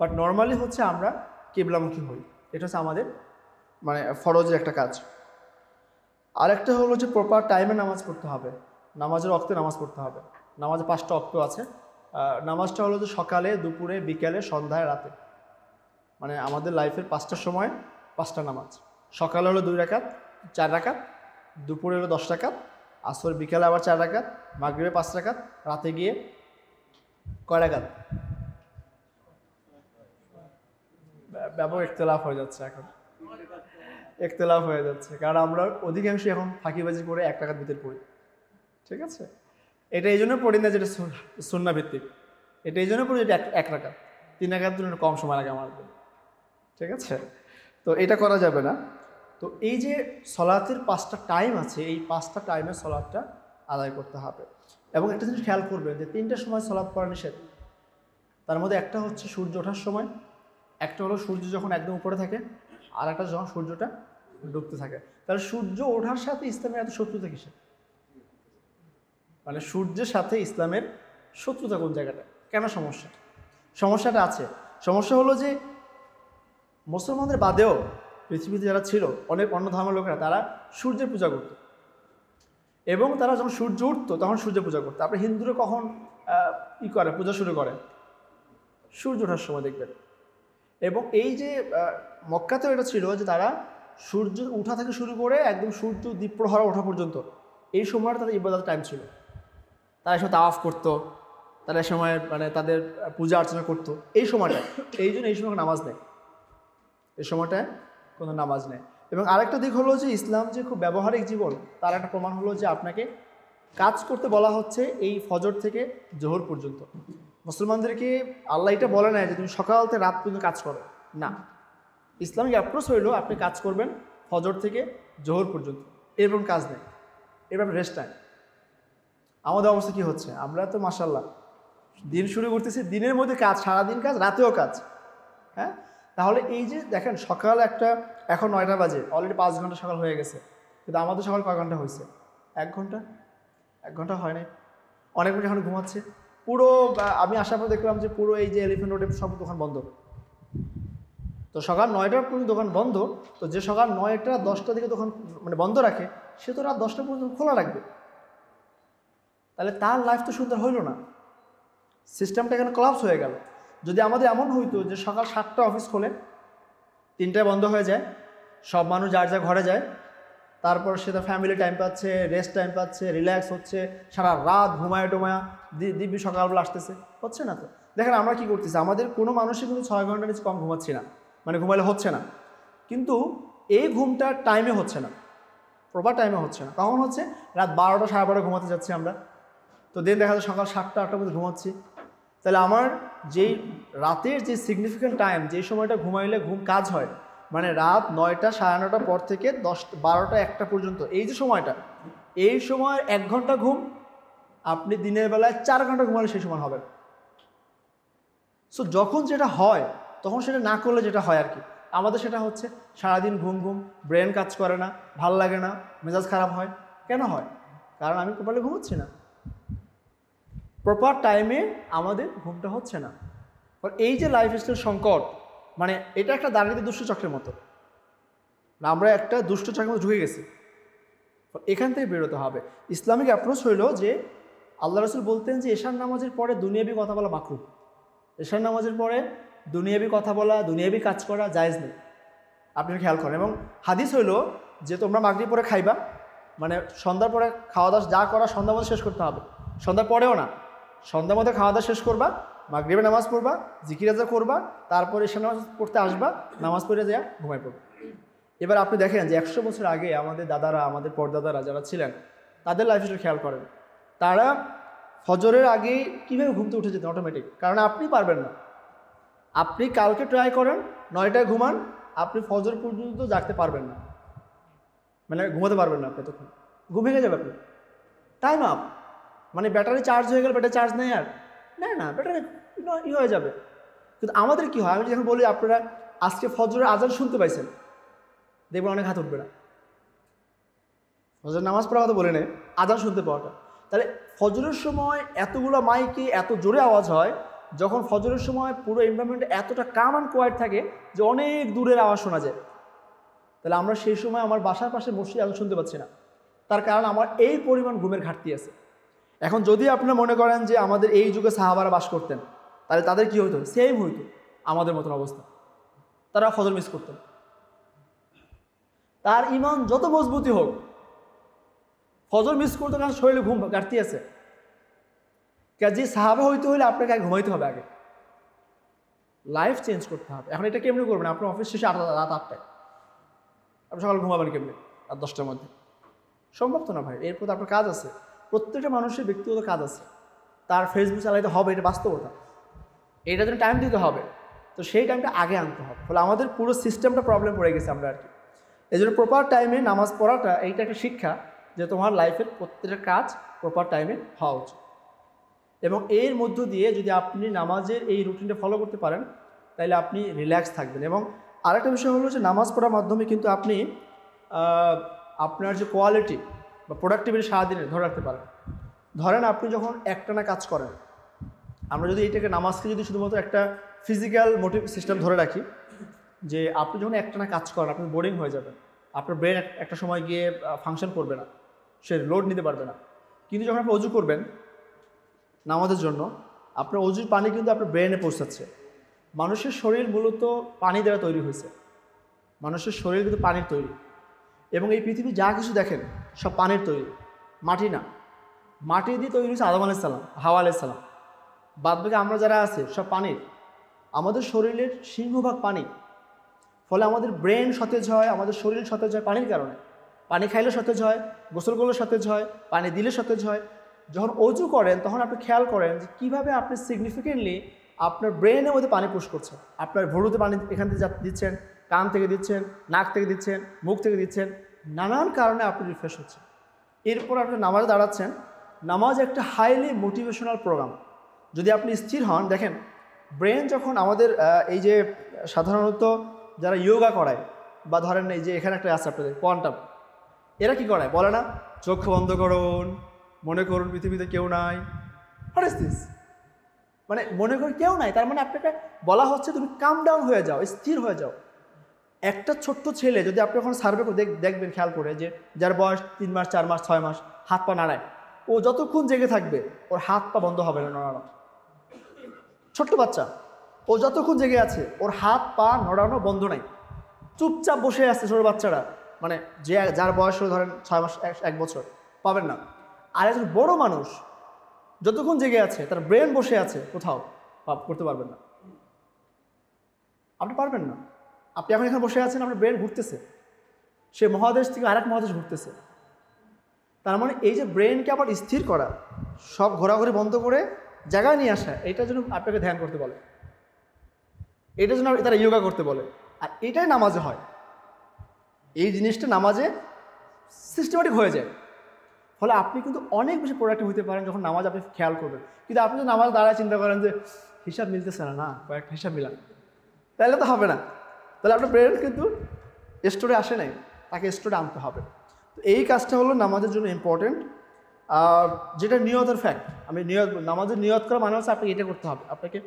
বাট নর্মালি হচ্ছে আমরা কেবলামুখী হই, এটা হচ্ছে আমাদের মানে ফরজের একটা কাজ। আরেকটা হলো যে প্রপার টাইমে নামাজ পড়তে হবে, নামাজের অক্তে নামাজ পড়তে হবে। নামাজে 5টা অক্ত আছে। নামাজটা হলো যে সকালে, দুপুরে, বিকেলে, সন্ধ্যায়, রাতে। মানে আমাদের লাইফের 5টার সময় 5টা নামাজ। সকালে হলো 2 রাকাত, 4 রাকাত, দুপুরে হলো 10 রাকাত, আসর বিকেলে আবার 4 রাকাত, মাগরিবে 5 রাকাত, রাতে গিয়ে কয় রাকাত? ব্যাপক ইখতিলাফ হয়ে যাচ্ছে এখন, ইখতিলাফ হয়ে যাচ্ছে, কারণ আমরা অধিকাংশ এখন ফাঁকিবাজি করে 1 রাকাত ভিতরে পড়ি। ঠিক আছে, এটা এই জন্য পড়ি না যেটা সুন্নাহ ভিত্তিক, এটা এই জন্য পড়ি যেটা 1 রাকাত, 3 রাকাত তুলনায় কম সময় লাগে আমাদের। ঠিক আছে, তো এটা করা যাবে না। তো এই যে সলাতের 5টা টাইম আছে, এই 5টা টাইমে সলাতটা আদায় করতে হবে। এবং একটা জিনিস খেয়াল করবে যে 3টার সময় সলাত পড়া নিষেধ। তার মধ্যে একটা হচ্ছে সূর্য ওঠার সময়, একটা হলো সূর্য যখন একদম উপরে থাকে, আর একটা যখন সূর্যটা ডুবতে থাকে। তাহলে সূর্য ওঠার সাথে ইসলামের এত শত্রুতা কিসের? মানে সূর্যের সাথে ইসলামের শত্রুতা কোন জায়গাটা? কেন সমস্যা? সমস্যাটা আছে। সমস্যা হলো যে মুসলমানদের বাদেও পৃথিবীতে যারা ছিল অনেক অন্য ধর্মের লোকেরা, তারা সূর্যের পূজা করত। এবং তারা যখন সূর্য উঠতো তখন সূর্য পূজা করতো। আপনি হিন্দুরা কখন করে পূজা শুরু করে? সূর্য ওঠার সময় দেখবেন। এবং এই যে মক্কাতেও এটা ছিল যে তারা সূর্য উঠা থেকে শুরু করে একদম সূর্য দ্বীপ্রহর ওঠা পর্যন্ত এই সময়টা তাদের ইবাদত টাইম ছিল। তারা এসব তাওয়াফ করতো, তারা এই সময় মানে তাদের পূজা অর্চনা করতো এই সময়টায়। এই জন্য এই সময় নামাজ নেই, এই সময়টায় কোনো নামাজ নেই। এবং আরেকটা দিক হলো যে ইসলাম যে খুব ব্যবহারিক জীবন, তার একটা প্রমাণ হলো যে আপনাকে কাজ করতে বলা হচ্ছে এই ফজর থেকে জোহর পর্যন্ত। মুসলমানদেরকে আল্লাহ এটা বলে না যে তুমি সকাল থেকে রাত পর্যন্ত কাজ করো, না। ইসলামিক অ্যাপ্রোচ হইলো আপনি কাজ করবেন ফজর থেকে জোহর পর্যন্ত, এরপর কাজ নেই, এরপর রেস্ট টাইম। আমাদের অবস্থা কি হচ্ছে? আমরা তো মাশাআল্লাহ দিন শুরু করতেছি, দিনের মধ্যে কাজ, সারাদিন কাজ, রাতেও কাজ। হ্যাঁ, তাহলে এই যে দেখেন সকাল এখন 9টা বাজে, অলরেডি 5 ঘন্টা সকাল হয়ে গেছে, কিন্তু আমাদের সকাল কয় ঘন্টা হয়েছে? 1 ঘন্টা, 1 ঘন্টা হয় নাই। অনেক মানুষ এখন ঘুমাচ্ছে। পুরো আমি আসার পর দেখলাম যে পুরো এই যে এলিফ্যান্ট রোডে সব দোকান বন্ধ। তো সকাল 9টার পর্যন্ত দোকান বন্ধ, তো যে সকাল 9টা 10টার দিকে দোকান মানে বন্ধ রাখে, সে তো রাত 10টা পর্যন্ত খোলা রাখবে। তাহলে তার লাইফ তো সুন্দর হইল না, সিস্টেমটা এখানে কলাপস হয়ে গেল। যদি আমাদের এমন হইতো যে সকাল 7টা অফিস খোলে, 3টায় বন্ধ হয়ে যায়, সব মানুষ যার যা ঘরে যায়, তারপর সে তার ফ্যামিলি টাইম পাচ্ছে, রেস্ট টাইম পাচ্ছে, রিল্যাক্স হচ্ছে, সারা রাত ঘুমায় টোমায়া দিব্যি সকালবেলা আসতেছে, হচ্ছে না তো। দেখেন আমরা কি করতেছি, আমাদের কোনো মানুষই কিন্তু 6 ঘন্টার নিচে কম ঘুমাচ্ছি না, মানে ঘুমাইলে হচ্ছে না। কিন্তু এই ঘুমটা টাইমে হচ্ছে না, প্রপার টাইমে হচ্ছে না। কখন হচ্ছে? রাত 12টা 12:30 ঘুমাতে যাচ্ছি আমরা, তো দেন দেখা যায় সকাল 7টা 8টার মধ্যে ঘুমাচ্ছি। তাহলে আমার যেই রাতের যে সিগনিফিক্যান্ট টাইম, যেই সময়টা ঘুমাইলে ঘুম কাজ হয়, মানে রাত 9টা 9:30 পর থেকে 12টা 1টা পর্যন্ত এই যে সময়টা, এই সময় 1 ঘন্টা ঘুম আপনি দিনের বেলায় 4 ঘন্টা ঘুমালে সেই সময় হবে। সো যখন যেটা হয় তখন সেটা না করলে যেটা হয় আর কি, আমাদের সেটা হচ্ছে সারাদিন ঘুম ঘুম, ব্রেন কাজ করে না, ভাল লাগে না, মেজাজ খারাপ হয়। কেন হয়? কারণ আমি প্রপারলি ঘুমোচ্ছি না, প্রপার টাইমে আমাদের ঘুমটা হচ্ছে না। এই যে লাইফস্টাইল সংকট, মানে এটা একটা দারিদ্র দুষ্ট চক্রের মতো, আমরা একটা দুষ্ট চক্রের মতো ঢুকে গেছি। এখান থেকে বেরোতে হবে। ইসলামিক অ্যাপ্রোচ হইল যে আল্লাহ রসুল বলতেন যে এশার নামাজের পরে দুনিয়াবি কথা বলা মাকরুহ, এশার নামাজের পরে দুনিয়াবি কথা বলা, দুনিয়াবি কাজ করা জায়েজ নেই। আপনি খেয়াল করেন। এবং হাদিস হইল যে তোমরা মাগরিব পরে খাইবা, মানে সন্ধ্যার পরে খাওয়া দাওয়া যা করা সন্ধ্যার মধ্যে শেষ করতে হবে, সন্ধ্যার পরেও না, সন্ধ্যার মধ্যে খাওয়া দাওয়া শেষ করবা, মাগরিবে নামাজ পড়বা, জিকির আজকার করবা, তারপরে এশার নামাজ পড়তে আসবা, নামাজ পড়ে যা ঘুমাই পড়বা। এবার আপনি দেখেন যে 100 বছর আগে আমাদের দাদারা, আমাদের পরদাদারা যারা ছিলেন, তাদের লাইফস্টাইল খেয়াল করেন, তারা ফজরের আগে কীভাবে ঘুমতে উঠে যেতেন অটোমেটিক। কারণ আপনি পারবেন না, আপনি কালকে ট্রাই করেন 9টায় ঘুমান, আপনি ফজর পর্যন্ত জাগতে পারবেন না, মানে ঘুমাতে পারবেন না, আপনি তখন ঘুম ভেঙে যাবে আপনি, টাইম আপ। মানে ব্যাটারি চার্জ হয়ে গেলে ব্যাটারি চার্জ নেই আর, না ব্যাটারি হয়ে যাবে। কিন্তু আমাদের কি হয়, আমি যখন বলি আপনারা আজকে ফজরের আজান শুনতে পাইছেন, দেখবেন অনেক হাত উঠবে না। ফজর নামাজ পড়া কথা বলে নেই, আজান শুনতে পাওয়াটা। তাহলে ফজরের সময় এতগুলো মাইকে এত জোরে আওয়াজ হয়, যখন ফজরের সময় পুরো এনভায়রনমেন্টে এতটা কাম অ্যান্ড কোয়াইট থাকে যে অনেক দূরের আওয়াজ শোনা যায়। তাহলে আমরা সেই সময় আমার বাসার পাশে মসজিদে আজান শুনতে পাচ্ছি না, তার কারণ আমার এই পরিমাণ ঘুমের ঘাটতি আছে। এখন যদি আপনারা মনে করেন যে আমাদের এই যুগে সাহাবারা বাস করতেন, তাহলে তাদের কি হইতো? সেম হইতো আমাদের মতন অবস্থা, তারা ফজর মিস করতেন। তার ইমান যত মজবুতি হোক, ফজর মিস করতে, কারণ শরীরে ঘুম ঘাটতি আছে। কাজে সাহাবা হইতে হলে আপনাকে আগে ঘুমাইতে হবে, আগে লাইফ চেঞ্জ করতে হবে। এখন এটা কেমনি করবেন? আপনার অফিস শেষে রাত 8টায়, আপনি সকাল ঘুমাবেন কেমনি রাত 10টার মধ্যে? সম্ভব তো না ভাই। এরপর আপনার কাজ আছে, প্রত্যেকটা মানুষের ব্যক্তিগত কাজ আছে, তার ফেসবুক চালাইতে হবে, এটা বাস্তবতা, এইটার জন্য টাইম দিতে হবে। তো সেই টাইমটা আগে আনতে হবে। ফলে আমাদের পুরো সিস্টেমটা প্রবলেম পড়ে গেছে আমরা আর কি। এই জন্য প্রপার টাইমে নামাজ পড়াটা এইটা একটা শিক্ষা যে তোমার লাইফের প্রত্যেকটা কাজ প্রপার টাইমে হওয়া উচিত। এবং এর মধ্য দিয়ে যদি আপনি নামাজের এই রুটিনটা ফলো করতে পারেন, তাহলে আপনি রিল্যাক্স থাকবেন। এবং আরেকটা বিষয় হলো যে নামাজ পড়ার মাধ্যমে কিন্তু আপনি আপনার যে কোয়ালিটি বা প্রোডাক্টিভিটি সারাদিনে ধরে রাখতে পারেন। ধরেন আপনি যখন একটানা কাজ করেন, আমরা যদি এইটাকে নামাজকে যদি শুধুমাত্র একটা ফিজিক্যাল মোটিভ সিস্টেম ধরে রাখি, যে আপনি যখন একটানা কাজ করেন আপনি বোরিং হয়ে যাবেন, আপনার ব্রেন একটা সময় গিয়ে ফাংশন করবে না। সে লোড নিতে পারবে না। কিন্তু যখন আপনি অজু করবেন নামাজের জন্য, আপনার অজুর পানি কিন্তু আপনার ব্রেনে পৌঁছাচ্ছে। মানুষের শরীর মূলত পানি দ্বারা তৈরি হয়েছে, মানুষের শরীর কিন্তু পানির তৈরি, এবং এই পৃথিবী যা কিছু দেখেন সব পানির তৈরি, মাটি না। মাটি দিয়ে তৈরি হয়েছে আদম আলাইহিস সালাম, হাওয়া আলাইহিস সালাম, বাদ বাকি আমরা যারা আছে সব পানির। আমাদের শরীরের সিংহভাগ পানি, ফলে আমাদের ব্রেন সতেজ হয়, আমাদের শরীর সতেজ হয় পানির কারণে। পানি খাইলে সতেজ হয়, গোসল করলে সতেজ হয়, পানি দিলে সতেজ হয়। যখন অজু করেন তখন আপনি খেয়াল করেন যে কীভাবে আপনি সিগনিফিকেন্টলি আপনার ব্রেনের মধ্যে পানি পুশ করছেন। আপনার ভরুতে পানি এখান থেকে দিচ্ছেন, কান থেকে দিচ্ছেন, নাক থেকে দিচ্ছেন, মুখ থেকে দিচ্ছেন, নানান কারণে আপনি রিফ্রেশ হচ্ছেন। এরপর আপনি নামাজে দাঁড়াচ্ছেন। নামাজ একটা হাইলি মোটিভেশনাল প্রোগ্রাম। যদি আপনি স্থির হন, দেখেন ব্রেন যখন আমাদের এই যে সাধারণত যারা ইয়োগা করায়, বা ধরেন এই যে এখানে একটা আছে আপনাদের কোয়ান্টাম, এরা কি করায় বলে না, চোখ বন্ধ করুন, মনে করুন পৃথিবীতে কেউ নাই। What is this? মানে মনে করুন কেউ নাই, তার মানে আপনাকে বলা হচ্ছে তুমি কাম ডাউন হয়ে যাও, স্থির হয়ে যাও। একটা ছোট্ট ছেলে যদি আপনি এখন সার্ভে করে দেখবেন খেয়াল করে, যে যার বয়স 3 মাস 4 মাস 6 মাস হাত পা নাড়ায়, ও যতক্ষণ জেগে থাকবে ওর হাত পা বন্ধ হবে না নড়ানো। ছোট্ট বাচ্চা, ও যতক্ষণ জেগে আছে ওর হাত পা নড়ানো বন্ধ নাই, চুপচাপ বসে আছে ছোট বাচ্চারা। মানে যে যার বয়স ধরেন 6 মাস 1 বছর পাবেন না। আর একজন বড় মানুষ যতক্ষণ জেগে আছে তার ব্রেন বসে আছে কোথাও, করতে পারবেন না, আপনি পারবেন না। আপনি এখন এখানে বসে আছেন, আপনার ব্রেন ঘুরতেছে, সে মহাদেশ থেকে আরেক মহাদেশ ঘুরতেছে। তার মানে এই যে ব্রেনকে আবার স্থির করা, সব ঘোরাঘুরি বন্ধ করে জায়গায় নিয়ে আসা, এটার জন্য আপনাকে ধ্যান করতে বলে, এটার জন্য তারা ইয়োগা করতে বলে। আর এটাই নামাজে হয়, এই জিনিসটা নামাজে সিস্টেমেটিক হয়ে যায়। ফলে আপনি কিন্তু অনেক বেশি প্রোডাক্টিভ হতে পারেন যখন নামাজ আপনি খেয়াল করবেন। কিন্তু আপনি যদি নামাজ দাঁড়ায় চিন্তা করেন যে হিসাব মিলতেছে না, না কয়েকটা হিসাব মিলান, তাহলে তো হবে না। তাহলে আপনার ব্রেন কিন্তু স্টোরে আসে নাই, তাকে স্টোরে আনতে হবে। তো এই কাজটা হলো নামাজের জন্য ইম্পর্টেন্ট। আর যেটা নিয়তের ফ্যাক্ট, আমি নামাজের নিয়ত করা মানে হচ্ছে আপনাকে এটা করতে হবে, আপনাকে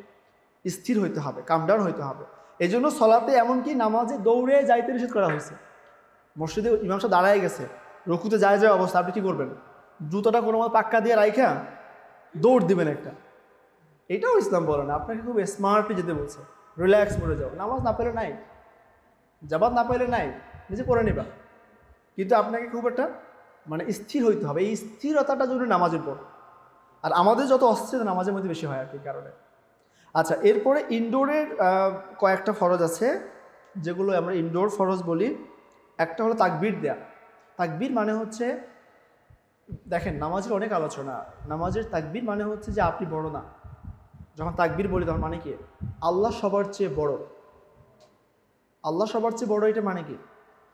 স্থির হইতে হবে, কাম ডাউন হইতে হবে। এই জন্য সলাতে এমনকি নামাজে দৌড়ে যাইতে নিষেধ করা হয়েছে। মসজিদে ইমাম সাহেব দাঁড়ায় গেছে, রুকুতে যায় অবস্থা, আপনি কী করবেন? জুতোটা কোনো মতো পাক্কা দিয়ে রাইখা দৌড় দিবেন একটা। এটাও ইসলাম বলে না, আপনাকে খুব স্মার্টলি যেতে বলছে, রিল্যাক্স করে যাও। নামাজ না পেলে নাই, জামাত না পেলে নাই, নিজে করে নেবা, কিন্তু আপনাকে খুব একটা মানে স্থির হইতে হবে। এই স্থিরতাটা জন্য নামাজের পর, আর আমাদের যত অস্থিরতা নামাজের মধ্যে বেশি হয় আর কি কারণে। আচ্ছা, এরপরে ইনডোরের কয়েকটা ফরজ আছে যেগুলো আমরা ইনডোর ফরজ বলি। একটা হলো তাকবীর দেয়া। তাকবীর মানে হচ্ছে, দেখেন নামাজের অনেক আলোচনা, নামাজের তাকবীর মানে হচ্ছে যে আপনি বড় না। যখন তাকবীর বলি তখন মানে কি, আল্লাহ সবার চেয়ে বড়, আল্লাহ সবার চেয়ে বড়। এটা মানে কি,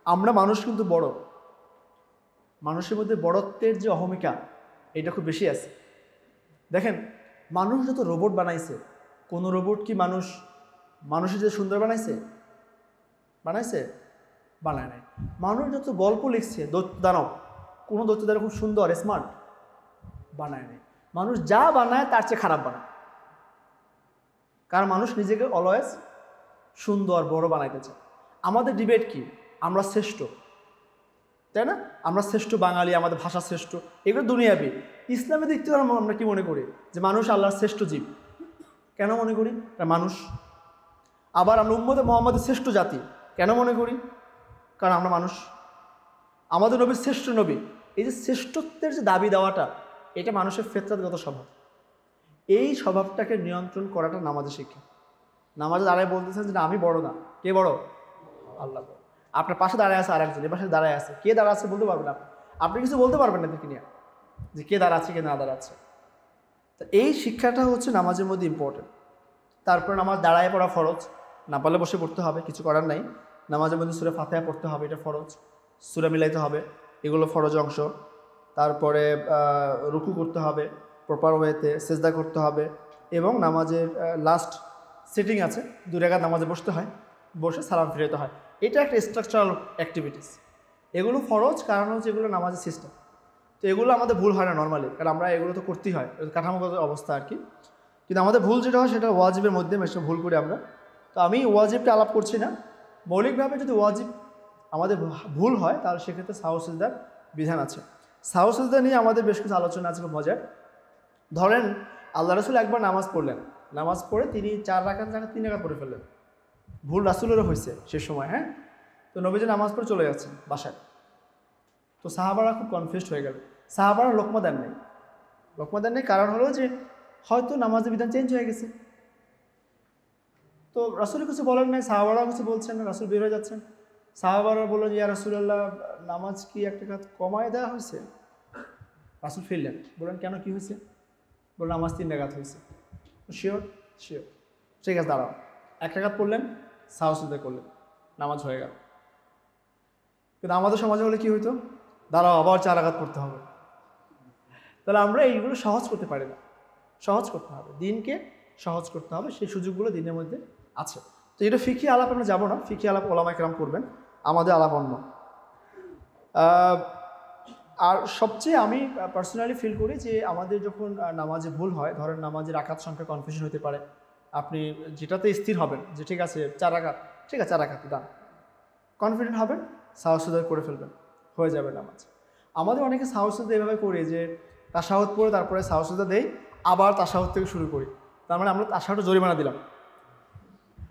আমরা মানুষ কিন্তু বড়, মানুষের মধ্যে বড়ত্বের যে অহমিকা এটা খুব বেশি আছে। দেখেন মানুষ যত রোবট বানাইছে, কোনো রোবট কি মানুষের যে সুন্দর বানাইছে? বানায় নাই। মানুষ যত গল্প লিখছে দৈত্য দানব, কোনো দৈত্য দানব খুব সুন্দর স্মার্ট বানায় নাই। মানুষ যা বানায় তার চেয়ে খারাপ বানায়, কারণ মানুষ নিজেকে অলওয়েজ সুন্দর বড় বানাইতে চায়। আমাদের ডিবেট কি, আমরা শ্রেষ্ঠ, তাই না? আমরা শ্রেষ্ঠ বাঙালি, আমাদের ভাষা শ্রেষ্ঠ, এগুলো দুনিয়াবি। ইসলামের দিক থেকে আমরা কি মনে করি যে মানুষ আল্লাহর শ্রেষ্ঠ জীব। কেন মনে করি? মানুষ। আবার আমরা উম্মতে মুহাম্মাদের শ্রেষ্ঠ জাতি কেন মনে করি? কারণ আমরা মানুষ। আমাদের নবী শ্রেষ্ঠ নবী। এই যে শ্রেষ্ঠত্বের যে দাবি দেওয়াটা, এটা মানুষের ফিতরাতগত স্বভাব। এই স্বভাবটাকে নিয়ন্ত্রণ করাটা নামাজে শিক্ষা। নামাজে দাঁড়ায় বলতেছেন যে না, আমি বড় না। কে বড়? আল্লাহ বড়। আপনার পাশে দাঁড়ায় আছে আরেকজন, এর পাশে দাঁড়ায় আছে, কে দাঁড়া আছে বলতে পারবেন আপনি কিছু বলতে পারবেন না দেখে নিয়ে যে কে দাঁড়াচ্ছে কে না দাঁড়াচ্ছে। তো এই শিক্ষাটা হচ্ছে নামাজের মধ্যে ইম্পর্টেন্ট। তারপর নামাজ দাঁড়ায় পড়া ফরজ, না পারলে বসে পড়তে হবে, কিছু করার নাই। নামাজের মধ্যে সূরা ফাতিহা পড়তে হবে, এটা ফরজ। সূরা মিলাইতে হবে, এগুলো ফরজ অংশ। তারপরে রুকু করতে হবে প্রপার ওয়েতে, সেজদা করতে হবে, এবং নামাজের লাস্ট সিটিং আছে, 2 রাকাত নামাজে বসতে হয়, বসে সালাম ফিরাতে হয়। এটা একটা স্ট্রাকচারাল অ্যাক্টিভিটিস। এগুলো ফরজ, কারণ হচ্ছে এগুলো নামাজের সিস্টেম। তো এগুলো আমাদের ভুল হয় না নর্মালি, কারণ আমরা এগুলো তো করতেই হয়, কাঠামোগত অবস্থা আর কি। কিন্তু আমাদের ভুল যেটা হয় সেটা ওয়াজিবের মধ্যে বেশি ভুল করি আমরা। তো আমি ওয়াজিবটা আলাপ করছি না। মৌলিকভাবে যদি ওয়াজিব আমাদের ভুল হয় তাহলে সেক্ষেত্রে সাহু সিজদার বিধান আছে। সাহু সাজদা নিয়ে আমাদের বেশ কিছু আলোচনা আছে খুব মজার। ধরেন আল্লাহ রসুল একবার নামাজ পড়লেন, নামাজ পড়ে তিনি 4 রাকাত জায়গায় 3 রাকাত পড়ে ফেললেন। ভুল রাসুলেরও হয়েছে সে সময়, হ্যাঁ। তো নবীজি নামাজ পড়ে চলে যাচ্ছেন বাসায়। তো সাহাবারা খুব কনফিউজড হয়ে গেল। সাহাবারা লোকমা দেন নেই, লোকমা দেন নেই, কারণ হলো যে হয়তো নামাজের বিধান চেঞ্জ হয়ে গেছে। তো রাসুল কিছু বলেন নাই, সাহাবারাও কিছু বলছেন না, রাসুল বের হয়ে যাচ্ছেন। সাহাবারা বললেন ইয়া রাসূলুল্লাহ, নামাজ কি একটা কাজ কমায় দেওয়া হয়েছে? রাসুল ফিরলেন, বললেন কেন, কি হয়েছে? বললেন নামাজ 3 রাকাত হয়েছে। শিওর? শিওর, ঠিক আছে দাঁড়াও। 1 রাকাত পড়লেন, সাহু সাজদা করলেন, নামাজ হয়ে গেল। কিন্তু আমাদের সমাজে হলে কি হইতো? দাঁড়াও, আবার 4 রাকাত পড়তে হবে। তাহলে আমরা এইগুলো সহজ করতে পারি না, সহজ করতে হবে, দিনকে সহজ করতে হবে, সেই সুযোগগুলো দিনের মধ্যে আছে। তো এটা ফিকি আলাপ আমরা যাবো না, ফিকি আলাপ ওলামা কেরাম করবেন, আমাদের আলাপ অন্য। আর সবচেয়ে আমি পার্সোনালি ফিল করি যে আমাদের যখন নামাজে ভুল হয়, ধরেন নামাজের রাকাত সংখ্যা কনফিউশন হতে পারে, আপনি যেটাতে স্থির হবেন যে ঠিক আছে 4 রাকাত, ঠিক আছে 4 রাকাত দান, কনফিডেন্ট হবেন, সাহু সাজদা করে ফেলবেন, হয়ে যাবে নামাজ। আমাদের অনেকে সাহু সাজদা এভাবে করি যে তাশাহুদ পড়ে তারপরে সাহু সাজদা দেই, আবার তাশাহুদ থেকে শুরু করি, তার মানে আমরা তাশাহুদে জরিমানা দিলাম,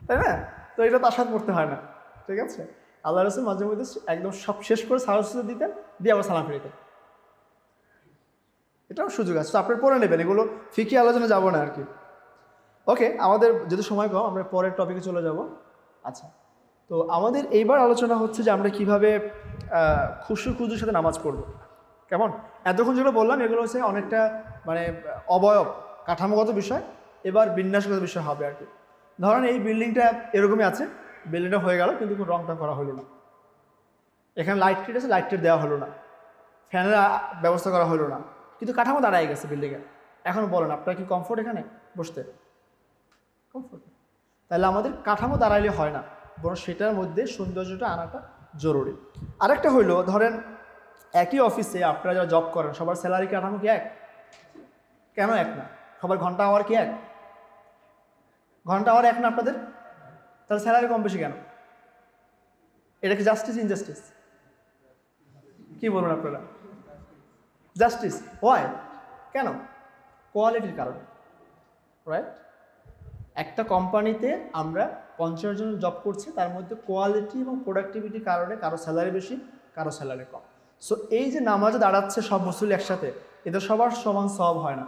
তাই না? তো এটা তাশাহুদ পড়তে হয় না, ঠিক আছে। আল্লাহ রাসূল মাঝে মধ্যে একদম সব শেষ করে সাহু সাজদা দিতেন, দিয়ে আবার সালাম ফিরিতেন। এটাও সুযোগ আছে, তো আপনার পড়ে নেবেন, এগুলো ফিকি আলোচনা যাবো না আর কি। ওকে, আমাদের যদি সময় কম, আমরা পরের টপিকে চলে যাব। আচ্ছা, তো আমাদের এইবার আলোচনা হচ্ছে যে আমরা কীভাবে খুশু খুজুর সাথে নামাজ পড়ব। কেমন? এতক্ষণ যেগুলো বললাম এগুলো হচ্ছে অনেকটা মানে অবয়ব কাঠামোগত বিষয়, এবার বিন্যাসগত বিষয় হবে আর কি। ধরেন এই বিল্ডিংটা এরকমই আছে, বিল্ডিংটা হয়ে গেল কিন্তু কোনো রংটা করা হলো না, এখানে লাইট টিট আছে, লাইট টিট দেওয়া হলো না, ফ্যানের ব্যবস্থা করা হলো না, কিন্তু কাঠামো দাঁড়ায় গেছে বিল্ডিংয়ে। এখন বলেন আপনার কি কমফোর্ট এখানে বসতে? কমফোর্ট। তাহলে আমাদের কাঠামো দাঁড়াইলে হয় না, বরং সেটার মধ্যে সৌন্দর্যটা আনাটা জরুরি। আরেকটা হইলো, ধরেন একই অফিসে আপনারা যারা জব করেন সবার স্যালারি কাঠামো কি এক? কেন এক না? সবার ঘন্টা আওয়ার কি এক? ঘন্টা আওয়ার এক না আপনাদের? তাহলে স্যালারি কম বেশি কেন? এটা কি জাস্টিস ইনজাস্টিস? কি বলবেন আপনারা? জাস্টিস। ওয়াই? কেন? কোয়ালিটির কারণে, রাইট? একটা কোম্পানিতে আমরা 50 জন জব করছি, তার মধ্যে কোয়ালিটি এবং প্রোডাক্টিভিটির কারণে কারো স্যালারি বেশি, কারো স্যালারি কম। সো এই যে নামাজে দাঁড়াচ্ছে সব মুসল্লি একসাথে, এদের সবার সমান সওয়াব হয় না,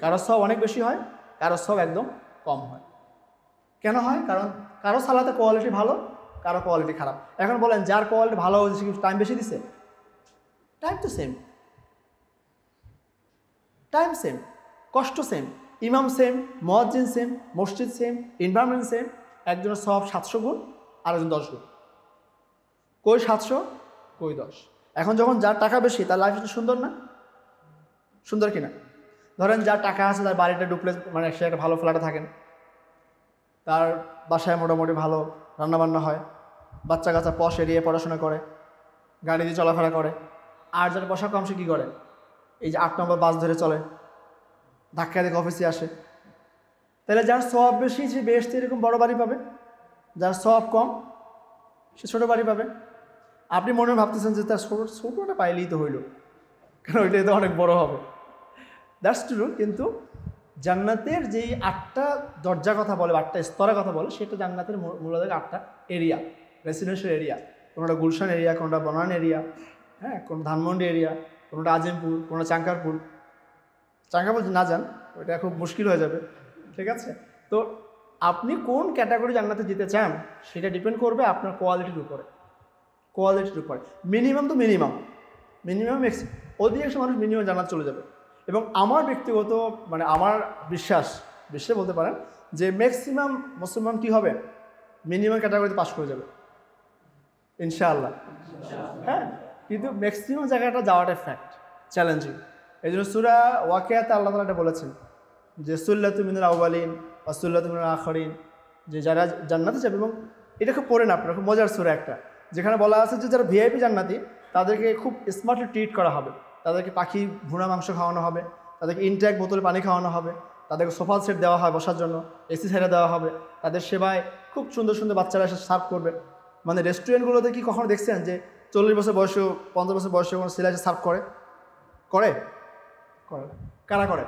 কারো সওয়াব অনেক বেশি হয়, কারো সওয়াব একদম কম হয়। কেন হয়? কারণ কারো সালাতে কোয়ালিটি ভালো, কারো কোয়ালিটি খারাপ। এখন বলেন যার কোয়ালিটি ভালো হয়েছে কি টাইম বেশি দিছে? টাইম তো সেম, টাইম সেম, কষ্ট সেম, ইমাম সেম, মুয়াজ্জিন সেম, মসজিদ সেম, এনভায়রনমেন্ট সেম। একজনের সওয়াব 700 গুণ, আরেকজন 10 গুণ। কই 700, কই 10। এখন যখন যার টাকা বেশি তার লাইফ সুন্দর না? সুন্দর কিনা? ধরেন যার টাকা আছে, তার বাড়িটা ডুপ্লেক্স, মানে সে একটা ভালো ফ্ল্যাটে থাকেন, তার বাসায় মোটামুটি ভালো রান্নাবান্না হয়, বাচ্চা কাচ্চা পশ এরিয়ে পড়াশোনা করে, গাড়ি দিয়ে চলাফেরা করে। আর যার পয়সা কম সে কী করে? এই যে 8 নম্বর বাস ধরে চলে, ধাক্কা দিয়ে অফিসে আসে। তাহলে যার সওয়াব বেশি সে বেহেশতে এরকম বড় বাড়ি পাবে, যার সওয়াব কম সে ছোটো বাড়ি পাবে। আপনি মনে ভাবতেছেন যে তার ছোটোটা পাইলেই তো হইল, কারণ ওইটাই তো অনেক বড় হবে। দ্যাটস ট্রু, কিন্তু জান্নাতের যেই 8টা দরজার কথা বলে, 8টা স্তরের কথা বলে, সেটা জান্নাতের মূলত 8টা এরিয়া, রেসিডেন্সিয়াল এরিয়া। কোনোটা গুলশান এরিয়া, কোনোটা বনান এরিয়া, হ্যাঁ, কোনো ধানমন্ডি এরিয়া, কোনোটা আজিমপুর, কোনোটা চাঙ্কারপুর। চাঙ্কারপুর না যান, ওইটা খুব মুশকিল হয়ে যাবে, ঠিক আছে। তো আপনি কোন ক্যাটাগরি জান্নাতে যেতে চান সেটা ডিপেন্ড করবে আপনার কোয়ালিটির উপরে, কোয়ালিটির উপরে। মিনিমাম তো মিনিমাম, অধিকাংশ মানুষ মিনিমাম জান্নাত চলে যাবে। এবং আমার ব্যক্তিগত মানে আমার বিশ্বাস বলতে পারেন যে ম্যাক্সিমাম মুসলমান কী হবে, মিনিমাম ক্যাটাগরিতে পাস করে যাবে ইনশাআল্লাহ, হ্যাঁ। কিন্তু ম্যাক্সিমাম জায়গাটা যাওয়াটা ফ্যাক্ট, চ্যালেঞ্জিং। এই জন্য সূরা ওয়াকিয়াতে আল্লাহ তাআলা এটা বলেছেন যে সুল্লাতু মিনাল আউয়ালিন ওয়া সুল্লাতু মিনাল আখিরিন, যে যারা জান্নাতে যাবে। এবং এটা খুব পড়েন আপনারা, খুব মজার সূরা একটা, যেখানে বলা আছে যে যারা ভিআইপি জান্নাতি তাদেরকে খুব স্মার্টলি ট্রিট করা হবে, তাদেরকে পাখি ভুনা মাংস খাওয়ানো হবে, তাদেরকে ইনট্যাক বোতলে পানি খাওয়ানো হবে, তাদেরকে সোফা সেট দেওয়া হয় বসার জন্য, এসি ছেড়ে দেওয়া হবে, তাদের সেবায় খুব সুন্দর সুন্দর বাচ্চারা এসে সার্ভ করবে। মানে রেস্টুরেন্টগুলোতে কি কখনো দেখছেন যে 40 বছর বয়সেও 50 বছর বয়সে কোনো ছেলে এসে সার্ভ করে করে করে না। কারা করে?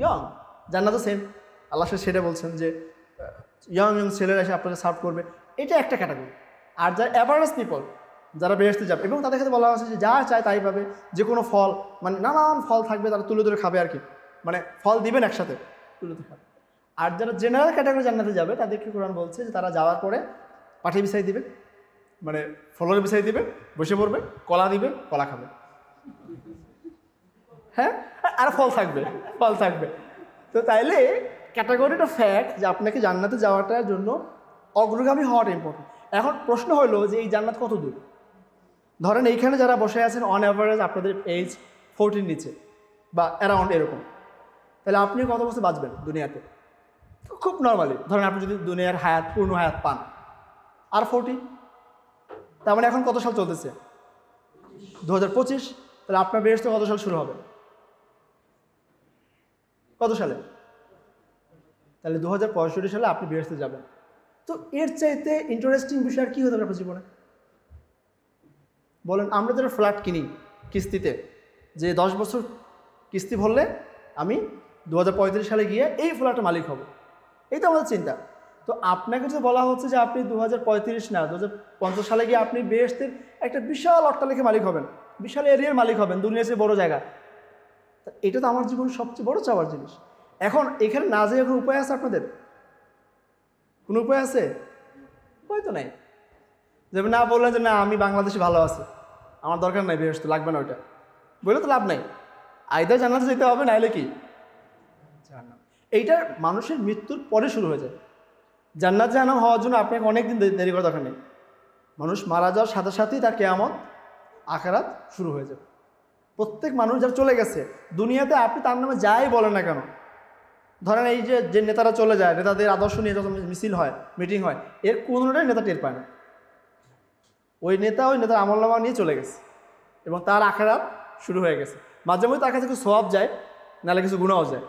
ইয়ং। জান্নাতও সেম, আল্লাহ সেটা বলছেন যে ইয়ং ছেলেরা এসে আপনাকে সার্ভ করবে, এটা একটা ক্যাটাগরি। আর যারা অ্যাভারেজ পিপল, যারা বেহেশতে যাবে, এবং তাদের ক্ষেত্রে বলা হচ্ছে যে যা চায় তাই পাবে, যে কোনো ফল, মানে নানান ফল থাকবে, তারা তুলে তুলে খাবে আর কি, মানে ফল দিবেন একসাথে তুলে তুলে খাবে। আর যারা জেনারেল ক্যাটাগরি জান্নাতে যাবে তাদেরকে কোরআন বলছে যে তারা যাওয়ার পরে পাঠিয়ে বিছাই দিবে, মানে ফলের বিছাই দিবে, বসে পড়বে, কলা দিবে, কলা খাবে, হ্যাঁ, আর ফল থাকবে, ফল থাকবে। তো তাইলে ক্যাটাগরিটা ফ্যাক্ট যে আপনাকে জান্নাতে যাওয়াটার জন্য অগ্রগামী হওয়াটা ইম্পর্টেন্ট। এখন প্রশ্ন হলো যে এই জান্নাত কত দূর? ধরেন এইখানে যারা বসে আছেন অন অ্যাভারেজ আপনাদের এজ 40 নিচে বা অ্যারাউন্ড এরকম, তাহলে আপনি কত বছর বাঁচবেন দুনিয়াতে? খুব নর্মালি ধরেন আপনি যদি দুনিয়ার হায়াত, পূর্ণ হায়াত পান, আর 40, তার মানে এখন কত সাল চলতেছে? 2025। তাহলে আপনার বেহেশত কত সাল শুরু হবে? কত সালে? তাহলে 2065 সালে আপনি বেহেশতে যাবেন। তো এর চাইতে ইন্টারেস্টিং বিষয় আর কী হতে পারে আপনার জীবনে বলেন? আমরা যারা ফ্ল্যাট কিনি কিস্তিতে, যে 10 বছর কিস্তি ভরলে আমি 2035 সালে গিয়ে এই ফ্ল্যাটের মালিক হব, এই তো আমাদের চিন্তা। তো আপনাকে যদি বলা হচ্ছে যে আপনি 2035 না 2050 সালে গিয়ে আপনি বেহেশতের একটা বিশাল অট্টালিকার মালিক হবেন, বিশাল এরিয়ার মালিক হবেন, দুনিয়ার চেয়ে বড় জায়গা, এটা তো আমার জীবনের সবচেয়ে বড় চাওয়ার জিনিস। এখন এখানে না যেয়ে এখন উপায় আছে আপনাদের? কোনো উপায় আছে? উপায় তো নাই। যেমন না বললেন যে না আমি বাংলাদেশে ভালো আছি, আমার দরকার নাই বেহেশত, লাগবে না ওইটা, বলে তো লাভ নাই। আইদার জান্নাতে যেতে হবে, নাইলে কি জাহান্নাম। এইটা মানুষের মৃত্যুর পরে শুরু হয়ে যায়। জান্নাত জাহান্নাম হওয়ার জন্য আপনাকে অনেক দিন দেরি করার দরকার নেই। মানুষ মারা যাওয়ার সাথে সাথেই তার কিয়ামত, আখিরাত শুরু হয়ে যাবে। প্রত্যেক মানুষ যারা চলে গেছে দুনিয়াতে, আপনি তার নামে যাই বলেন না কেন, ধরেন এই যে নেতারা চলে যায়, নেতাদের আদর্শ নিয়ে যখন মিছিল হয়, মিটিং হয়, এর কোনোটাই নেতা টের পায় না। ওই নেতার আমলনামা নিয়ে চলে গেছে এবং তার আখিরাত শুরু হয়ে গেছে। মাঝে মধ্যে তার কাছে কিছু সওয়াব যায়, নাহলে কিছু গুনাহও যায়,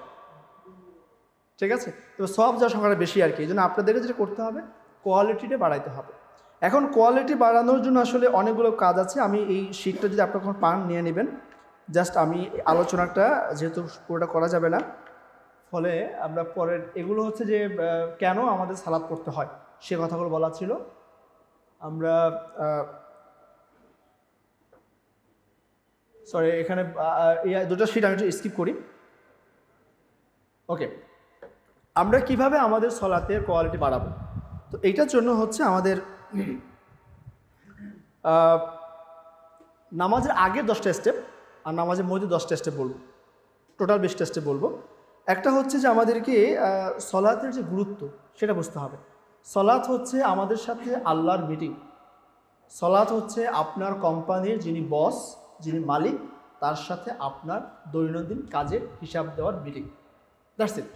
ঠিক আছে? তো সওয়াব যাওয়ার সংখ্যাটা বেশি আর কি। এই জন্য আপনাদেরকে যেটা করতে হবে, কোয়ালিটিটা বাড়াইতে হবে। এখন কোয়ালিটি বাড়ানোর জন্য আসলে অনেকগুলো কাজ আছে। আমি এই শীটটা যদি আপনার কখন পান নিয়ে নেবেন, জাস্ট আমি আলোচনাটা যেহেতু পুরোটা করা যাবে না, ফলে আমরা পরের এগুলো হচ্ছে যে কেন আমাদের সালাত পড়তে হয় সে কথাগুলো বলা ছিল। আমরা সরি এখানে দুটো শীট আমি একটু স্কিপ করি। ওকে, আমরা কিভাবে আমাদের সলাতের কোয়ালিটি বাড়াবো? তো এইটার জন্য হচ্ছে আমাদের নামাজের আগের 10টা স্টেপ আর নামাজের মধ্যে 10টা স্টেপ বলবো, টোটাল 20টা স্টেপ বলবো। একটা হচ্ছে যে আমাদেরকে সলাতের যে গুরুত্ব সেটা বুঝতে হবে। সলাত হচ্ছে আমাদের সাথে আল্লাহর মিটিং। সলাত হচ্ছে আপনার কোম্পানির যিনি বস, যিনি মালিক, তার সাথে আপনার দৈনন্দিন কাজের হিসাব দেওয়ার মিটিং। That's it.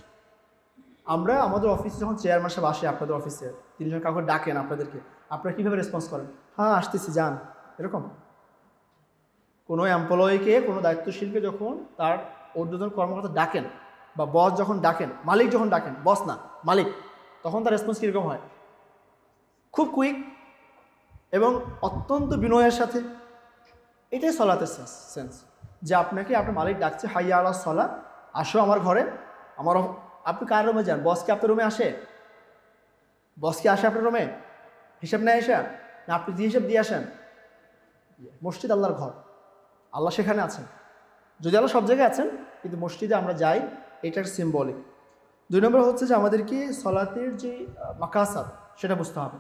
আমরা আমাদের অফিসে যখন চেয়ারম্যান সাহেব আসে আপনাদের অফিসে, তিনি যখন কাউকে ডাকেন আপনাদেরকে, আপনারা কীভাবে রেসপন্স করেন? হ্যাঁ আসতেছি, যান, এরকম। কোনো এমপ্লয়িকে, কোনো দায়িত্বশীলকে যখন তার ঊর্ধ্বতন কর্মকর্তা ডাকেন বা বস যখন ডাকেন, মালিক যখন ডাকেন, বস না মালিক, তখন তার রেসপন্স কীরকম হয়? খুব কুইক এবং অত্যন্ত বিনয়ের সাথে। এটাই সলাতের সেন্স, যে আপনাকে আপনার মালিক ডাকছে, হাইয়া আলা সলা, আসো আমার ঘরে। আপনি কার রুমে যান? বস কি আপনার রুমে আসে? বস কি আসে আপনার রুমে হিসাব নেয় এসে? না আপনি দিয়ে হিসাব দিয়ে আসেন? মসজিদ আল্লাহর ঘর, আল্লাহ সেখানে আছেন। যদি আল্লাহ সব জায়গায় আছেন, কিন্তু মসজিদে আমরা যাই, এটার সিম্বলিক। 2 নম্বর হচ্ছে যে আমাদেরকে সলাতের যে মাকাসাদ সেটা বুঝতে হবে,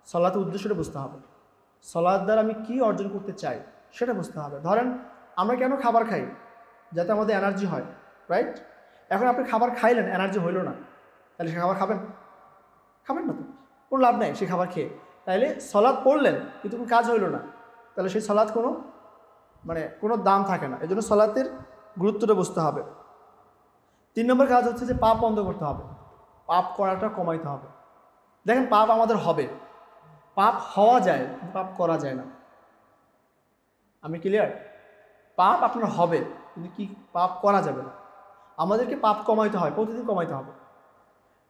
সলাতের উদ্দেশ্যটা বুঝতে হবে, সলাত দ্বারা আমি কী অর্জন করতে চাই সেটা বুঝতে হবে। ধরেন আমরা কেন খাবার খাই? যাতে আমাদের এনার্জি হয়, রাইট? এখন আপনি খাবার খাইলেন, এনার্জি হইল না, তাহলে সে খাবার খাবেন? খাবেন না তো, কোনো লাভ নেই সে খাবার খেয়ে। তাইলে সলাৎ পড়লেন কিন্তু কোনো কাজ হইল না, তাহলে সেই সলাৎ কোনো দাম থাকে না। এই জন্য সলাতের গুরুত্বটা বুঝতে হবে। 3 নম্বর কাজ হচ্ছে যে পাপ বন্ধ করতে হবে, পাপ করাটা কমাইতে হবে। দেখেন পাপ আমাদের হবে, পাপ হওয়া যায়, পাপ করা যায় না। আমি ক্লিয়ার? পাপ আপনার হবে কিন্তু কি পাপ করা যাবে না। আমাদেরকে পাপ কমাইতে হয়, প্রতিদিন কমাইতে হবে।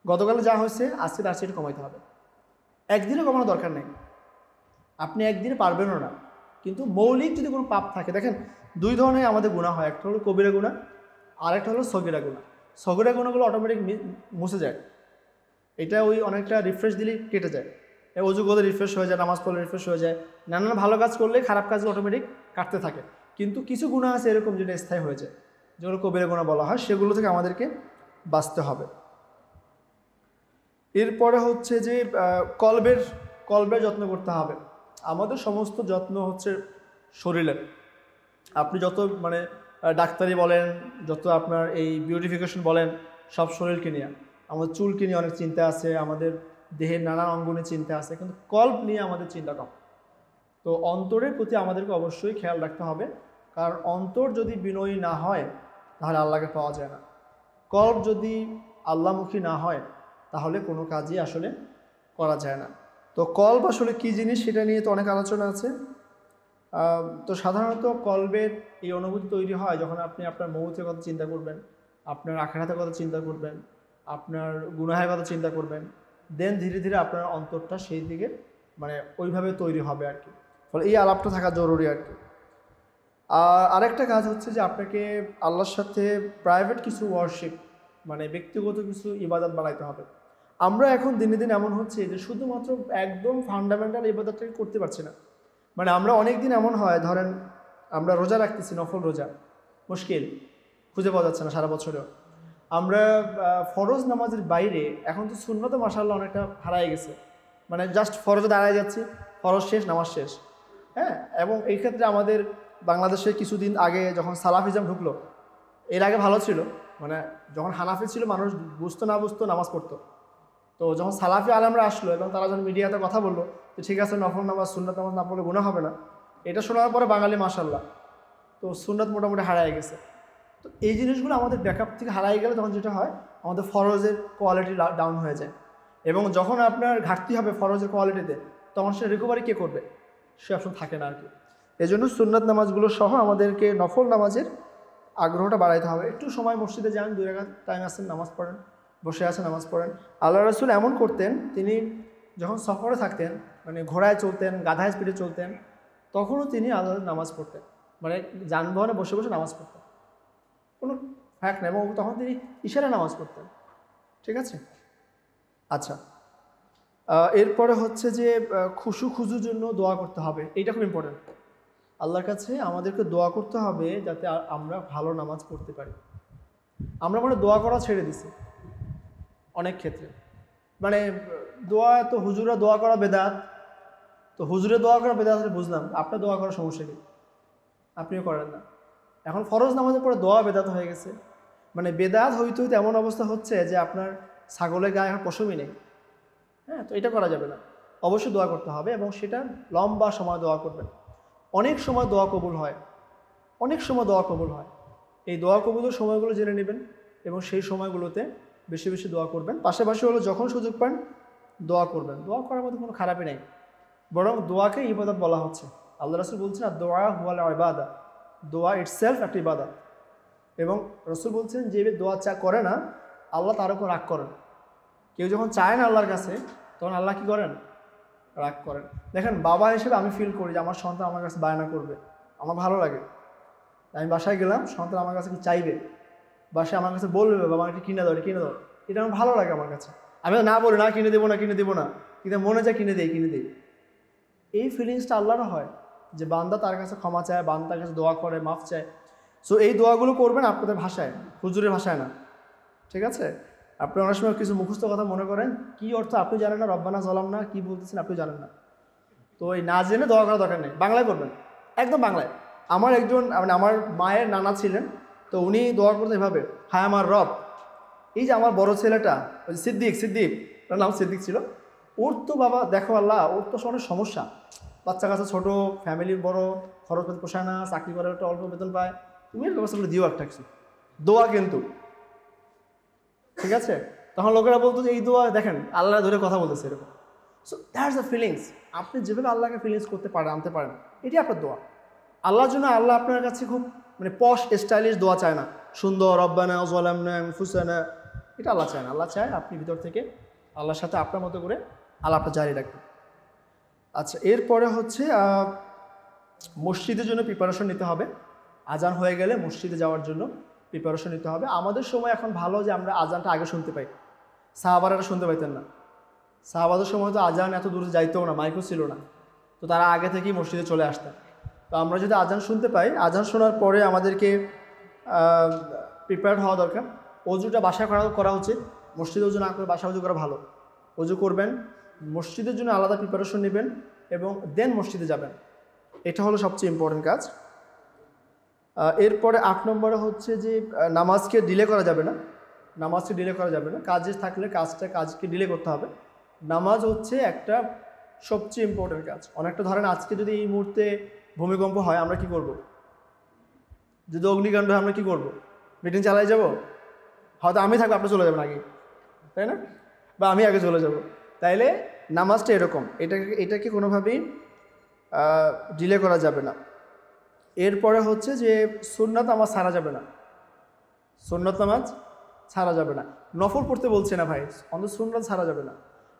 গতকালে যা হয়েছে আজকে তার সেটা কমাইতে হবে। একদিনে কমানোর দরকার নেই, আপনি একদিনে পারবেনও না। কিন্তু মৌলিক যদি কোনো পাপ থাকে, দেখেন দুই ধরনের আমাদের গুনাহ হয়, একটা হলো কবিরা গুনাহ আর একটা হলো সগীরা গুনাহ। সগীরা গুনাহগুলো অটোমেটিক মুছে যায়, এটা ওই অনেকটা রিফ্রেশ দিলেই কেটে যায়, অজু করলে রিফ্রেশ হয়ে যায়, নামাজ পড়লে রিফ্রেশ হয়ে যায়, নানান ভালো কাজ করলে খারাপ কাজগুলো অটোমেটিক কাটতে থাকে। কিন্তু কিছু গুনাহ আছে এরকম যেটা স্থায়ী হয়ে যায়, যেগুলো কবিরা গুনাহ বলা হয়, সেগুলো থেকে আমাদেরকে বাঁচতে হবে। এরপরে হচ্ছে যে কলবের যত্ন করতে হবে। আমাদের সমস্ত যত্ন হচ্ছে শরীরের। আপনি যত মানে ডাক্তারি বলেন, যত আপনার এই বিউটিফিকেশন বলেন, সব শরীরকে নিয়ে। আমাদের চুলকে নিয়ে অনেক চিন্তা আছে, আমাদের দেহের নানান অঙ্গ নিয়ে চিন্তা আছে, কিন্তু কল্ব নিয়ে আমাদের চিন্তা কম। তো অন্তরের প্রতি আমাদেরকে অবশ্যই খেয়াল রাখতে হবে, কারণ অন্তর যদি বিনয়ী না হয় তাহলে আল্লাহকে পাওয়া যায় না। কল্ব যদি আল্লাহমুখী না হয় তাহলে কোনো কাজই আসলে করা যায় না। তো কল্ব আসলে কী জিনিস সেটা নিয়ে তো অনেক আলোচনা আছে। তো সাধারণত কল্বের এই অনুভূতি তৈরি হয় যখন আপনি আপনার মৌতের কথা চিন্তা করবেন, আপনার আখিরাতের কথা চিন্তা করবেন, আপনার গুনাহের কথা চিন্তা করবেন, দেন ধীরে ধীরে আপনার অন্তরটা সেই দিকে মানে ওইভাবে তৈরি হবে আর কি। ফলে এই আলাপটা থাকা জরুরি আর কি। আর আরেকটা কাজ হচ্ছে যে আপনাকে আল্লাহর সাথে প্রাইভেট কিছু ওয়ার্শিপ মানে ব্যক্তিগত কিছু ইবাদত বানাইতে হবে। আমরা এখন দিনে দিন এমন হচ্ছে যে শুধুমাত্র একদম ফান্ডামেন্টাল ইবাদতটাকে করতে পারছি না। মানে আমরা অনেক দিন এমন হয়, ধরেন আমরা রোজা রাখতেছি, নফল রোজা, মুশকিল, খুঁজে পাওয়া যাচ্ছে না সারা বছরেও। আমরা ফরজ নামাজের বাইরে এখন তো সুন্নত মাশাআল্লাহ অনেকটা হারাই গেছে, মানে জাস্ট ফরজে দাঁড়ায় যাচ্ছি, ফরজ শেষ, নামাজ শেষ। হ্যাঁ, এবং এই ক্ষেত্রে আমাদের বাংলাদেশে কিছুদিন আগে যখন সালাফিজম ঢুকলো, এর আগে ভালো ছিল, মানে যখন হানাফি ছিল মানুষ বুঝতো না বুঝতো নামাজ পড়তো। তো যখন সালাফি আলেমরা আসলো এবং তারা যখন মিডিয়াতে কথা বললো যে ঠিক আছে নফল নামাজ সুন্নাত নামাজ না পড়লে গুনাহ হবে না, এটা শোনার পরে বাঙালি মাশাআল্লাহ তো সুন্নাত মোটামুটি হারায় গেছে। তো এই জিনিসগুলো আমাদের ব্যাকআপ থেকে হারাই গেলে তখন যেটা হয় আমাদের ফরজের কোয়ালিটি ডাউন হয়ে যায়, এবং যখন আপনার ঘাটতি হবে ফরজের কোয়ালিটিতে তখন সে রিকভারি কে করবে, সে অপশন থাকে না আর কি। এই জন্য সুন্নাত নামাজগুলো সহ আমাদেরকে নফল নামাজের আগ্রহটা বাড়াইতে হবে। একটু সময় মসজিদে যান, 2 রাকাত টাইম আসেন, নামাজ পড়েন, বসে আছে নামাজ পড়েন। আল্লাহ রাসূল এমন করতেন, তিনি যখন সফরে থাকতেন, মানে ঘোড়ায় চলতেন, গাধায় স্পিডে চলতেন, তখনও তিনি আল্লাহর নামাজ পড়তেন, মানে যানবাহনে বসে বসে নামাজ পড়তেন, কোনো ফ্যাক্ট নেই, এবং তখন তিনি ইশারা নামাজ পড়তেন। ঠিক আছে, আচ্ছা। এরপরে হচ্ছে যে খুজুর জন্য দোয়া করতে হবে, এইটা খুব ইম্পর্টেন্ট। আল্লাহর কাছে আমাদেরকে দোয়া করতে হবে যাতে আমরা ভালো নামাজ পড়তে পারি। আমরা মানে দোয়া করা ছেড়ে দিছি অনেক ক্ষেত্রে, মানে দোয়া তো হুজুরা দোয়া করা বেদাত, তো হুজুরে দোয়া করা বেদাত হলে বুঝলাম, আপনার দোয়া করার সমস্যা কি, আপনিও করেন না। এখন ফরজ নামাজের পরে দোয়া বেদাত হয়ে গেছে, মানে বেদাত হইতে হইতে এমন অবস্থা হচ্ছে যে আপনার ছাগলের গায়ে এখন পশমই নেই। হ্যাঁ, তো এটা করা যাবে না, অবশ্যই দোয়া করতে হবে, এবং সেটা লম্বা সময় দোয়া করবেন। অনেক সময় দোয়া কবুল হয়, অনেক সময় দোয়া কবুল হয়। এই দোয়া কবুলের সময়গুলো জেনে নেবেন এবং সেই সময়গুলোতে বেশি বেশি দোয়া করবেন। পাশাপাশি হলো যখন সুযোগ পান দোয়া করবেন। দোয়া করার মধ্যে কোনো খারাপই নেই, বরং দোয়াকে ইবাদত বলা হচ্ছে। আল্লাহ রাসূল বলছেন আর দোয়া হুয়াল ইবাদা, দোয়া ইটসেলফ একটা ইবাদত। এবং রাসূল বলছেন যে দোয়া করে না আল্লাহ তার উপর রাগ করেন। কেউ যখন চায় না আল্লাহর কাছে তখন আল্লাহ কী করেন, রাগ করেন। দেখেন বাবা হিসেবে আমি ফিল করি যে আমার সন্তান আমার কাছে বায়না করবে, আমার ভালো লাগে। আমি বাসায় গেলাম, সন্তান আমার কাছে কি চাইবে, বাসায় আমার কাছে বলবে বাবা এটা কিনে দাও, এটা কিনে দাও, এটা আমার ভালো লাগে আমার কাছে। আমি না বলি না কিনে দেবো না, কিনে দেবো না, কিন্তু মনে যায় কিনে দেই, কিনে দেই। এই ফিলিংসটা আল্লাহরও হয় যে বান্দা তার কাছে ক্ষমা চায়, বান্দা তার কাছে দোয়া করে, মাফ চায়। সো এই দোয়াগুলো করবেন আপনাদের ভাষায়, হুজুরের ভাষায় না। ঠিক আছে, আপনি অনেক সময় কিছু মুখস্থ কথা মনে করেন, কি অর্থ আপনি জানেন না, রব্বানা জালাম না কি বলতেছেন আপনি জানেন না। তো এই না জেনে দোয়া করার দরকার নেই, বাংলায় করবেন, একদম বাংলায়। আমার একজন মানে আমার মায়ের নানা ছিলেন, তো উনি দোয়া করতেন এভাবে, হায় আমার রব, এই যে আমার বড় ছেলেটা ওই সিদ্দিক, তার নাম সিদ্দিক ছিল, ওর তো বাবা দেখো আল্লাহ, ওর তো অনেক সমস্যা, বাচ্চা কাছে ছোটো, ফ্যামিলির বড়, খরচ পাতি পোষায় না, চাকরি করে একটা অল্প বেতন পায়, তুমি ব্যবস্থা করে দিও একটা কিছু দোয়া কিন্তু। ঠিক আছে, তখন লোকেরা বলতো যে এই দোয়া দেখেন আল্লাহ ধরে কথা বলতেছে এরকম। So that's the feelings. আপনি যেভাবে আল্লাহকে ফিলিংস করতে পারেন, আনতে পারেন, এটি আপনার দোয়া। আল্লাহর জন্য আল্লাহ আপনার কাছে খুব মানে পশ স্টাইলিশ দোয়া চায় না, সুন্দর রব্বানা যালামনা আনফুসানা, এটা আল্লাহ চায় না। আল্লাহ চায় আপনি ভিতর থেকে আল্লাহর সাথে আপনার মতো করে আল্লাহটা জারি রাখবেন। আচ্ছা, এরপরে হচ্ছে মসজিদের জন্য প্রিপারেশন নিতে হবে। আজান হয়ে গেলে মসজিদে যাওয়ার জন্য প্রিপারেশন নিতে হবে। আমাদের সময় এখন ভালো যে আমরা আজানটা আগে শুনতে পাই, সাহাবারা শুনতে পাইতেন না। সাহাবাদের সময় তো আজান এত দূরে যাইতেও না, মাইকও ছিল না, তো তারা আগে থেকেই মসজিদে চলে আসতেন। তো আমরা যদি আজান শুনতে পাই, আজান শোনার পরে আমাদেরকে প্রিপেয়ার্ড হওয়া দরকার। অজুটা বাসায় করা উচিত, মসজিদে অজু না করে বাসা অজু করা ভালো। অজু করবেন, মসজিদের জন্য আলাদা প্রিপারেশন নেবেন এবং দেন মসজিদে যাবেন। এটা হলো সবচেয়ে ইম্পর্টেন্ট কাজ। এরপরে 8 নম্বরে হচ্ছে যে নামাজকে ডিলে করা যাবে না। নামাজকে ডিলে করা যাবে না, কাজে থাকলে কাজকে ডিলে করতে হবে। নামাজ হচ্ছে একটা সবচেয়ে ইম্পর্টেন্ট কাজ। অনেকটা ধরেন আজকে যদি এই মুহূর্তে ভূমিকম্প হয় আমরা কি করব? যদি অগ্নিকাণ্ড হয় আমরা কি করব? মিটিং চালাই যাব? হয়তো আমি থাকবো, আপনি চলে যাবেন আগে, তাই না? বা আমি আগে চলে যাব। তাইলে নামাজটা এরকম, এটাকে কোনোভাবেই ডিলে করা যাবে না। এরপরে হচ্ছে যে সুন্নাত নামাজ ছাড়া যাবে না। সুন্নাত নামাজ ছাড়া যাবে না। নফল পড়তে বলছে না ভাই, অন্তত সুন্নাত ছাড়া যাবে না।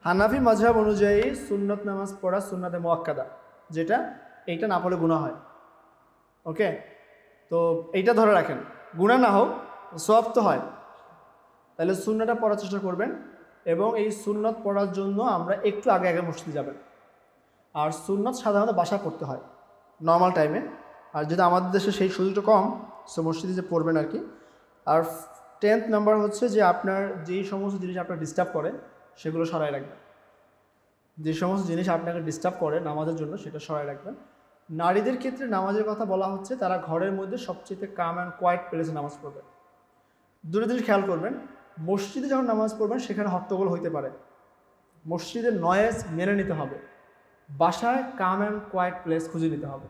হানাফি মাযহাব অনুযায়ী সুন্নাত নামাজ পড়া সুন্নাতে মুআক্কাদা, যেটা এইটা না পড়লে গুনাহ হয়। ওকে, তো এইটা ধরে রাখেন, গুনাহ না হোক সওয়াব তো হয়। তাহলে সুন্নাতটা পড়ার চেষ্টা করবেন এবং এই সুন্নাত পড়ার জন্য আমরা একটু আগে আগে মসজিদে যাবেন। আর সুন্নাত সাধারণত বাসা পড়তে হয় নর্মাল টাইমে, আর যদি আমাদের দেশে সেই সুযোগটা কম, সো মসজিদে যে পড়বেন আর কি। আর 10th নাম্বার হচ্ছে যে আপনার যেই সমস্ত জিনিস আপনার ডিস্টার্ব করে সেগুলো সরাই রাখবেন। যে সমস্ত জিনিস আপনাকে ডিস্টার্ব করে নামাজের জন্য সেটা সরাই রাখবেন। নারীদের ক্ষেত্রে নামাজের কথা বলা হচ্ছে, তারা ঘরের মধ্যে সবচেয়ে কাম অ্যান্ড কোয়াইট প্লেসে নামাজ পড়বে। দুটো জিনিস খেয়াল করবেন, মসজিদে যখন নামাজ পড়বেন সেখানে হট্টগোল হইতে পারে, মসজিদের নয়েজ মেনে নিতে হবে। বাসায় কাম অ্যান্ড কোয়াইট প্লেস খুঁজে নিতে হবে।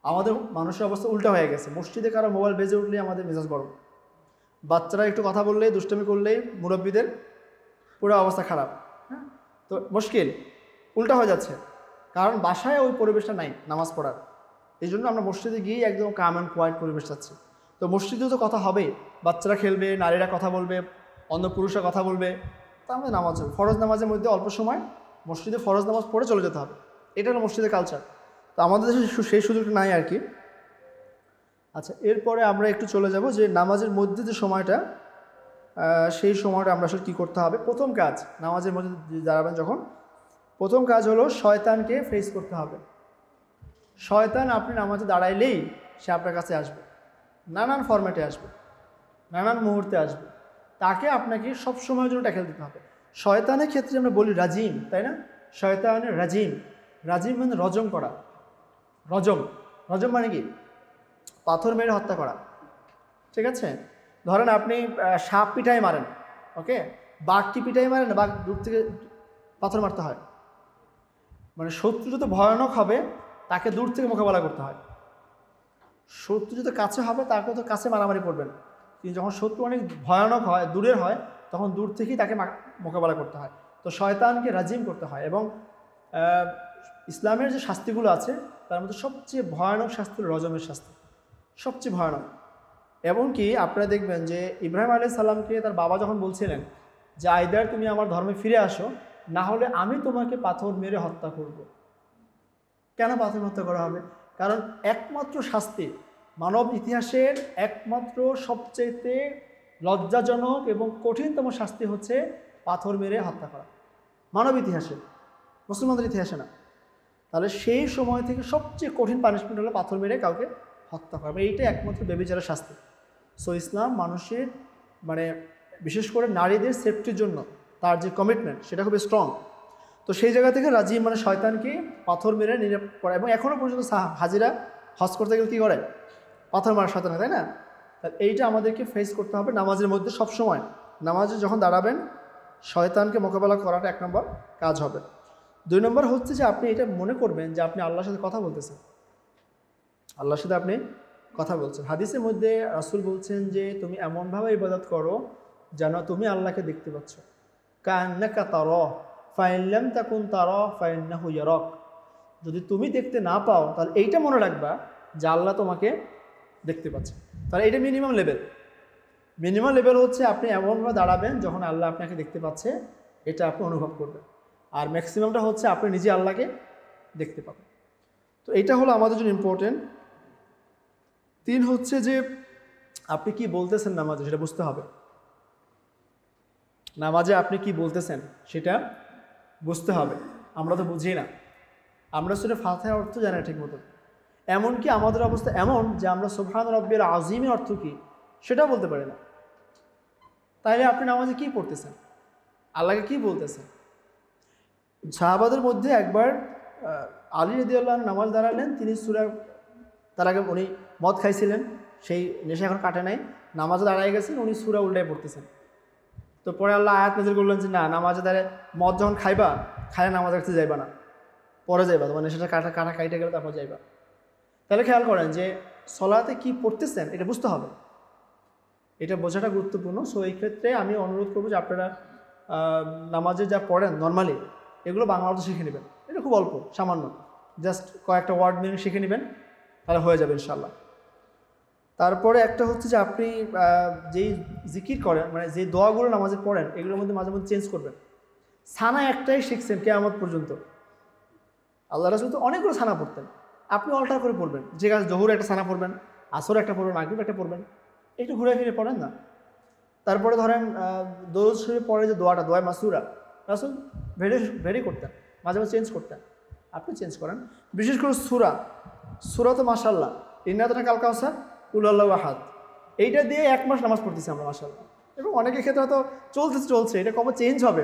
আমাদের মানুষের অবস্থা উল্টা হয়ে গেছে, মসজিদে কারো মোবাইল বেজে উঠলেই আমাদের মেজাজ গরম, বাচ্চারা একটু কথা বললেই, দুষ্টমি করলেই মুরব্বীদের পুরো অবস্থা খারাপ। হ্যাঁ, তো মুশকিল, উল্টা হয়ে যাচ্ছে, কারণ বাসায় ওই পরিবেশটা নাই নামাজ পড়ার। এই জন্য আমরা মসজিদে গিয়ে একদম কাম অ্যান্ড কোয়াইট পরিবেশ চাচ্ছি। তো মসজিদেও তো কথা হবে, বাচ্চারা খেলবে, নারীরা কথা বলবে, অন্য পুরুষরা কথা বলবে, তা আমাদের নামাজ হবে। ফরজ নামাজের মধ্যে অল্প সময় মসজিদে ফরজ নামাজ পড়ে চলে যেতে হবে, এটা হলো মসজিদের কালচার। তো আমাদের দেশে সেই সুযোগটা নাই আর কি। আচ্ছা, এরপরে আমরা একটু চলে যাব যে নামাজের মধ্যে যে সময়টা, সেই সময়টা আমরা আসলে কী করতে হবে। প্রথম কাজ, নামাজের মধ্যে দাঁড়াবেন যখন, প্রথম কাজ হলো শয়তানকে ফেস করতে হবে। শয়তান আপনি নামাজে দাঁড়াইলেই সে আপনার কাছে আসবে, নানান ফরম্যাটে আসবে, নানান মুহূর্তে আসবে। তাকে আপনাকে সব সময়ের জন্য ট্যাকেল দিতে হবে। শয়তানের ক্ষেত্রে আমরা বলি রাজিম, তাই না? শয়তানের রাজিম, রাজিম মানে রজম করা। রজম মানে কি? পাথর মেরে হত্যা করা, ঠিক আছে? ধরেন আপনি সাপ পিঠাই মারেন, ওকে, বাঘ কি পিঠাই মারেন না, বাঘ দূর থেকে পাথর মারতে হয়। মানে শত্রু যত ভয়ানক হবে তাকে দূর থেকে মোকাবেলা করতে হয়। শত্রু যত কাছে হবে তাকে তো কাছে মারামারি করবেন, কিন্তু যখন শত্রু অনেক ভয়ানক হয়, দূরের হয়, তখন দূর থেকেই তাকে মোকাবেলা করতে হয়। তো শয়তানকে রাজিম করতে হয়। এবং ইসলামের যে শাস্তিগুলো আছে তার মধ্যে সবচেয়ে ভয়ানক শাস্তি হল রজমের শাস্তি, সবচেয়ে ভয়ানক। এমনকি আপনারা দেখবেন যে ইব্রাহিম আলাইহিস সালামকে তার বাবা যখন বলছিলেন যে আইদার তুমি আমার ধর্মে ফিরে আসো, না হলে আমি তোমাকে পাথর মেরে হত্যা করব। কেন পাথর হত্যা করা হবে? কারণ একমাত্র শাস্তি, মানব ইতিহাসের একমাত্র সবচেয়ে লজ্জাজনক এবং কঠিনতম শাস্তি হচ্ছে পাথর মেরে হত্যা করা, মানব ইতিহাসে, মুসলমানদের ইতিহাসে না। তাহলে সেই সময় থেকে সবচেয়ে কঠিন পানিশমেন্ট হলো পাথর মেরে কাউকে হত্যা করা। এইটাই একমাত্র বেবিচারের শাস্তি। সো ইসলাম মানুষের মানে বিশেষ করে নারীদের সেফটির জন্য তার যে কমিটমেন্ট সেটা খুবই স্ট্রং। তো সেই জায়গা থেকে রাজিম মানে শয়তানকে পাথর মেরে নিরাপদ করা। এবং এখনও পর্যন্ত হাজিরা হজ করতে গেলে কী করে? পাথর মারা শয়তান, তাই না? তাহলে এইটা আমাদেরকে ফেস করতে হবে নামাজের মধ্যে সব সময়। নামাজে যখন দাঁড়াবেন শয়তানকে মোকাবেলা করাটা 1 নম্বর কাজ হবে। 2 নম্বর হচ্ছে যে আপনি এটা মনে করবেন যে আপনি আল্লাহর সাথে কথা বলতেছেন, আল্লাহর সাথে আপনি কথা বলছেন। হাদিসের মধ্যে রাসূল বলছেন যে তুমি এমনভাবে ইবাদত করো যেন তুমি আল্লাহকে দেখতে পাচ্ছ। কান্নাকা তারা ফাইন লাম তাকুন তারা ফাইন্নাহু ইয়ারাক। যদি তুমি দেখতে না পাও তাহলে এইটা মনে রাখবা যে আল্লাহ তোমাকে দেখতে পাচ্ছে। তাহলে এটা মিনিমাম লেভেল। মিনিমাম লেভেল হচ্ছে আপনি এমনভাবে দাঁড়াবেন যখন আল্লাহ আপনাকে দেখতে পাচ্ছে, এটা আপনি অনুভব করবেন। আর ম্যাক্সিমামটা হচ্ছে আপনি নিজে আল্লাহকে দেখতে পাবেন। তো এটা হলো আমাদের জন্য ইম্পর্টেন্ট। 3 হচ্ছে যে আপনি কি বলতেছেন নামাজে সেটা বুঝতে হবে। নামাজে আপনি কি বলতেছেন সেটা বুঝতে হবে। আমরা তো বুঝি না, আমরা সূরা ফাতিহার অর্থ জানি না ঠিক মতো। এমনকি আমাদের অবস্থা এমন যে আমরা সুবহান রব্বিল আযীমের অর্থ কি সেটাও বলতে পারি না। তাইলে আপনি নামাজে কি পড়তেছেন, আল্লাহকে কি বলতেছেন? সাহাবাদের মধ্যে একবার আলী রাদিয়াল্লাহু আনহু নামাজ দাঁড়ালেন, তিনি সূরা, তার আগে উনি মদ খাইছিলেন, সেই নেশা এখন কাটে নাই, নামাজে দাঁড়ায় গেছেন, উনি সূরা উল্টায় পড়তেছেন। তো পরে আল্লাহ আয়াত নাযিল করলেন যে না, নামাজে দাঁড়ায় মদ যখন খাইবা, খায় নামাজ রাখতে যাইবা না, পরে যাইবা, তোমার নেশাটা কাইটে গেলে তারপর যাইবা। তাহলে খেয়াল করেন যে সলাতে কি পড়তেছেন এটা বুঝতে হবে, এটা বোঝাটা গুরুত্বপূর্ণ। সো এই ক্ষেত্রে আমি অনুরোধ করবো যে আপনারা নামাজে যা পড়েন নর্মালি এগুলো বাংলা অর্থ শিখে নেবেন। এটা খুব অল্প, সামান্য, জাস্ট কয়েকটা ওয়ার্ড মিনিং শিখে নেবেন, তাহলে হয়ে যাবে ইনশাল্লাহ। তারপরে একটা হচ্ছে যে আপনি যেই জিকির করেন, মানে যে দোয়াগুলো নামাজে পড়েন, এগুলোর মধ্যে মাঝে মধ্যে চেঞ্জ করবেন। ছানা একটাই শিখছেন কিয়ামত পর্যন্ত, আল্লাহ রাসূল তো অনেকগুলো ছানা পড়তেন, আপনি অল্টার করে পড়বেন। যে কাজ জহুর একটা ছানা পড়বেন, আসর একটা পড়বেন, মাগরিব একটা পড়বেন, একটু ঘুরে ফিরে পড়েন না। তারপরে ধরেন দরুদ শরীফ পড়ে যে দোয়াটা, দোয়া মাসুরা, রাসূল ভেরি করতেন, মাঝে মাঝে চেঞ্জ করতেন, আপনি চেঞ্জ করেন। বিশেষ করে সূরা তো মাশাআল্লাহ, ইন্নাতানা কাল কাউসার, কুল আল্লাহু আহাদ, এইটা দিয়ে 1 মাস নামাজ পড়তেছি আমরা মাশাআল্লাহ। এবং অনেকের ক্ষেত্রে হয়তো চলছে, এটা কবে চেঞ্জ হবে,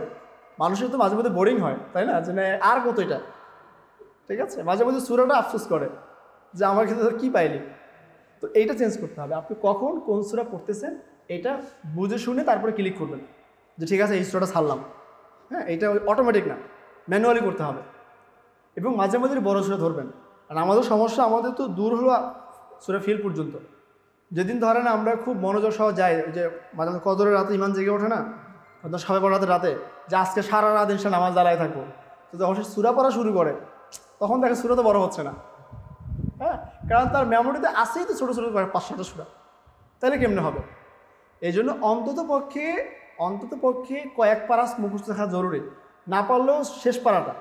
মানুষের তো মাঝে মধ্যে বোরিং হয়, তাই না, যে আর কত এটা, ঠিক আছে, মাঝে মধ্যে সূরাটা আফসোস করে যে আমার ক্ষেত্রে কী পাইলি। তো এইটা চেঞ্জ করতে হবে, আপনি কখন কোন সূরা পড়তেছেন এটা বুঝে শুনে তারপরে ক্লিক করবেন যে ঠিক আছে এই সূরাটা ছাড়লাম। হ্যাঁ, এটা অটোমেটিক না, ম্যানুয়ালি করতে হবে। এবং মাঝে মাঝে বড় সূরা ধরবেন। আর আমাদের সমস্যা, আমাদের তো দূর হলো সূরা ফিল পর্যন্ত। যেদিন ধরেন আমরা খুব মনোযোগ সহ যাই, যে মাঝে মাঝে কদরের রাতে ইমান জেগে ওঠে না, সবে বরাতের রাতে, যে আজকে সারা রাত এসে নামাজ দাঁড়ায় থাকবো, তো যখন সে সূরা পড়া শুরু করে তখন দেখে সূরা তো বড় হচ্ছে না। হ্যাঁ, কারণ তার মেমোরিতে আসেই তো ছোটো ছোটো করে 5-7টা সূরা, তাহলে কেমনে হবে? এই জন্য অন্তত পক্ষে কয়েক পারা মুখস্থ থাকা জরুরি, না পারলেও শেষ পারাটা,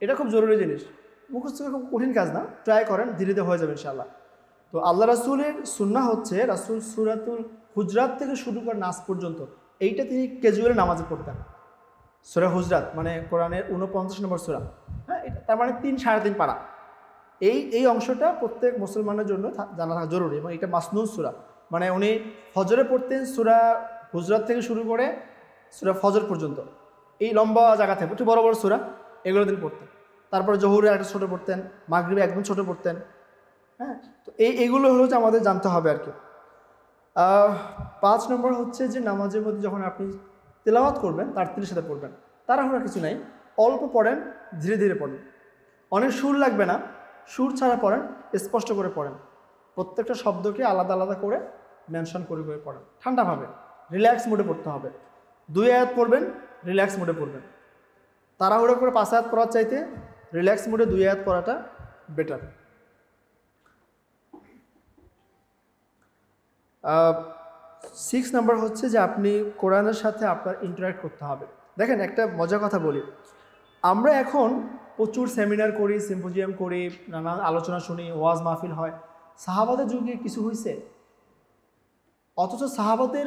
এটা খুব জরুরি জিনিস। মুখস্থ খুব কঠিন কাজ না, ট্রাই করেন, ধীরে ধীরে হয়ে যাবে ইনশাআল্লাহ। তো আল্লাহ রাসূলের সুন্নাহ হচ্ছে রাসূল সূরাতুল হুজরাত থেকে শুরু করে নাস পর্যন্ত এইটা তিনি ক্যাজুয়ালি নামাজে পড়তেন। সূরা হুজরাত মানে কোরআনের 49 নম্বর সূরা, হ্যাঁ, এটা তার মানে 3-3.5 পারা। এই অংশটা প্রত্যেক মুসলমানের জন্য জানা থাকা জরুরি, এবং এটা মাসনুন সূরা, মানে উনি ফজরে পড়তেন সূরা হুজরাত থেকে শুরু করে সূরা ফজর পর্যন্ত, এই লম্বা জায়গা থেকে একটু বড় বড় সূরা এগুলো তিনি পড়তেন। তারপরে জহুরে একটা ছোটো পড়তেন, মাগরিবে একদম ছোটো পড়তেন। হ্যাঁ, তো এইগুলো হলো যে আমাদের জানতে হবে আর কি। 5 নম্বর হচ্ছে যে নামাজের মধ্যে যখন আপনি তেলাওয়াত করবেন তাড়াতাড়ির সাথে পড়বেন, তাড়াহুড়া কিছু নাই, অল্প পড়েন, ধীরে ধীরে পড়েন, অনেক সুর লাগবে না, সুর ছাড়া পড়েন, স্পষ্ট করে পড়েন, প্রত্যেকটা শব্দকে আলাদা আলাদা করে মেনশন করে করে পড়েন, ঠান্ডাভাবে রিল্যাক্স মোডে পড়তে হবে। 2 আয়াত পড়বেন, রিল্যাক্স মোডে পড়বেন, তাড়াহুড়ো করে 5 আয়াত পড়ার চাইতে রিল্যাক্স মোডে 2 আয়াত পড়াটা বেটার। 6 নাম্বার হচ্ছে যে আপনি কোরআনের সাথে আপনার ইন্টারাক্ট করতে হবে। দেখেন, একটা মজার কথা বলি, আমরা এখন প্রচুর সেমিনার করি, সিম্পোজিয়াম করি, নানা আলোচনা শুনি, ওয়াজ মাহফিল হয়, সাহাবাদের যুগে কিছু হয়েছে? অথচ সাহাবাদের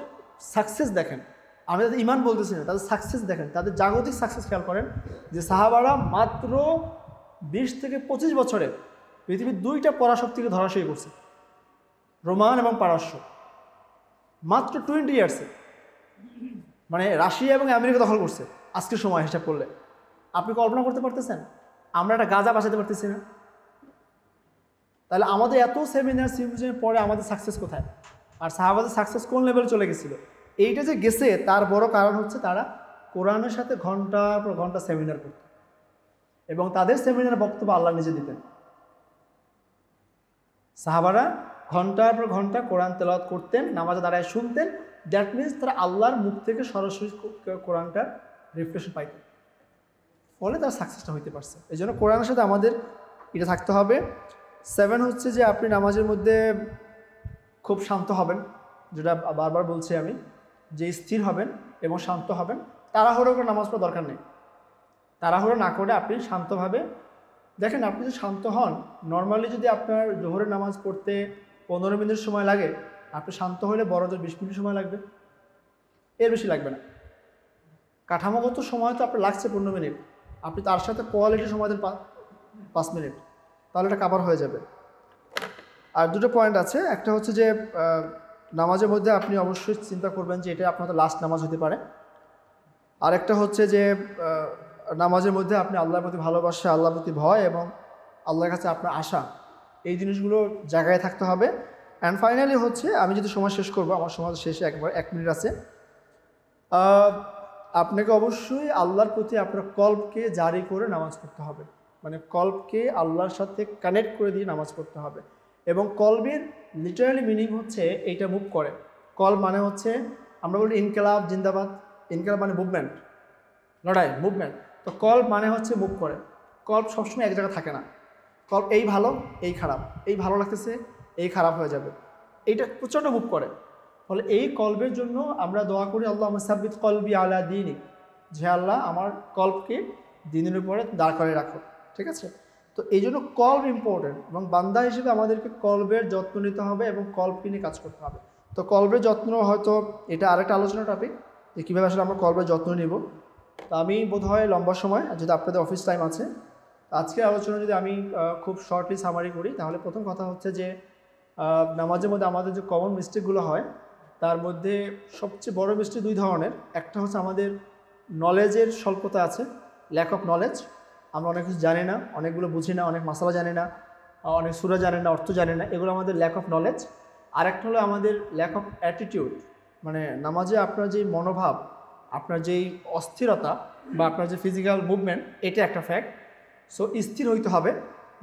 সাকসেস দেখেন, আমি তাদের ইমান বলতেছি না, তাদের সাকসেস দেখেন, তাদের জাগতিক সাকসেস খেয়াল করেন, যে সাহাবারা মাত্র 20 থেকে 25 বছরে পৃথিবীর 2টা পরাশক্তিকে ধরাশয়ী করছে, রোমান এবং পারস্য, মাত্র 20 ইয়ার্সে। মানে রাশিয়া এবং আমেরিকা দখল করছে আজকের সময় হিসাব করলে। আপনি কল্পনা করতে পারতেছেন? আমরা একটা গাজা বাঁচাতে পারতেছি না। তাহলে আমাদের এত সেমিনার সিম্পোজিয়ামের পরে আমাদের সাকসেস কোথায়? আর সাহাবাদের সাকসেস কোন লেভেলে চলে গেছিলো? এইটা যে গেছে তার বড় কারণ হচ্ছে তারা কোরআনের সাথে ঘন্টার পর ঘন্টা সেমিনার করত, এবং তাদের সেমিনার বক্তব্য আল্লাহ নিজে দিতেন। সাহাবারা ঘন্টার পর ঘন্টা কোরআন তেলাওয়াত করতেন, নামাজে দাঁড়ায় শুনতেন, দ্যাট মিনস তারা আল্লাহর মুখ থেকে সরাসরি কোরআনটার রিফ্লেকশন পাইতেন, ফলে তার সাকসেসটা হইতে পারছে। এই জন্য কোরআনের সাথে আমাদের এটা থাকতে হবে। 7 হচ্ছে যে আপনি নামাজের মধ্যে খুব শান্ত হবেন, যেটা বারবার বলছি আমি, যে স্থির হবেন এবং শান্ত হবেন। তাড়াহুড়ো করে নামাজ পড়ার দরকার নেই, তাড়াহুড়ো না করে আপনি শান্তভাবে দেখেন আপনি যদি শান্ত হন, নর্মালি যদি আপনার জোহরের নামাজ পড়তে 15 মিনিট সময় লাগে, আপনি শান্ত হলে বড় জোর 20 মিনিট সময় লাগবে, এর বেশি লাগবে না। কাঠামোগত সময় তো আপনার লাগছে 15 মিনিট, আপনি তার সাথে কোয়ালিটি সময় দেন 5 মিনিট, তাহলে এটা কাভার হয়ে যাবে। আর দুটো পয়েন্ট আছে, একটা হচ্ছে যে নামাজের মধ্যে আপনি অবশ্যই চিন্তা করবেন যে এটা আপনার লাস্ট নামাজ হতে পারে। আরেকটা হচ্ছে যে নামাজের মধ্যে আপনি আল্লাহর প্রতি ভালোবাসা, আল্লাহর প্রতি ভয় এবং আল্লাহর কাছে আপনার আশা, এই জিনিসগুলো জায়গায় থাকতে হবে। অ্যান্ড ফাইনালি হচ্ছে, আমি যদি সময় শেষ করবো, আমার সময় শেষে একবার 1 মিনিট আছে, আপনাকে অবশ্যই আল্লাহর প্রতি আপনার কল্পকে জারি করে নামাজ পড়তে হবে, মানে কল্পকে আল্লাহর সাথে কানেক্ট করে দিয়ে নামাজ পড়তে হবে। এবং কলবের লিটারালি মিনিং হচ্ছে এইটা মুভ করে। কল মানে হচ্ছে, আমরা বলি ইনকালাব জিন্দাবাদ, ইনকালাব মানে মুভমেন্ট, লড়াই, মুভমেন্ট। তো কল্প মানে হচ্ছে মুভ করে। কল্প সবসময় এক জায়গায় থাকে না। কল্প এই ভালো এই খারাপ, এই ভালো লাগতেছে এই খারাপ হয়ে যাবে, এইটা প্রচণ্ড মুভ করে। ফলে এই কল্পের জন্য আমরা দোয়া করি, আল্লাহ সাব্বিত কলবি আলা দিনিক, যে আল্লাহ আমার কল্পকে দিনের উপরে দাঁড় করে রাখো, ঠিক আছে। তো এই জন্য কল্প ইম্পর্টেন্ট, এবং বান্দা হিসেবে আমাদেরকে কল্পের যত্ন নিতে হবে এবং কল্পকে নিয়ে কাজ করতে হবে। তো কল্পের যত্ন হয়তো এটা আরেকটা আলোচনার টপিক, যে কীভাবে আসলে আমরা কল্পের যত্ন নিব। তো আমি বোধ হয় লম্বা সময়, যদি আপনাদের অফিস টাইম আছে, আজকের আলোচনা যদি আমি খুব শর্টলি সামারি করি, তাহলে প্রথম কথা হচ্ছে যে নামাজের মধ্যে আমাদের যে কমন মিস্টেকগুলো হয়, তার মধ্যে সবচেয়ে বড় মিস্টেক 2 ধরনের। একটা হচ্ছে আমাদের নলেজের স্বল্পতা আছে, ল্যাক অফ নলেজ, আমরা অনেক কিছু জানি না, অনেকগুলো বুঝি না, অনেক মশালা জানি না, অনেক সূরা জানি না, অর্থ জানি না, এগুলো আমাদের ল্যাক অফ নলেজ। আরেকটা হলো আমাদের ল্যাক অফ অ্যাটিটিউড, মানে নামাজে আপনার যেই মনোভাব, আপনার যেই অস্থিরতা বা আপনার যে ফিজিক্যাল মুভমেন্ট, এটা একটা ফ্যাক্ট। সো স্থির হইতে হবে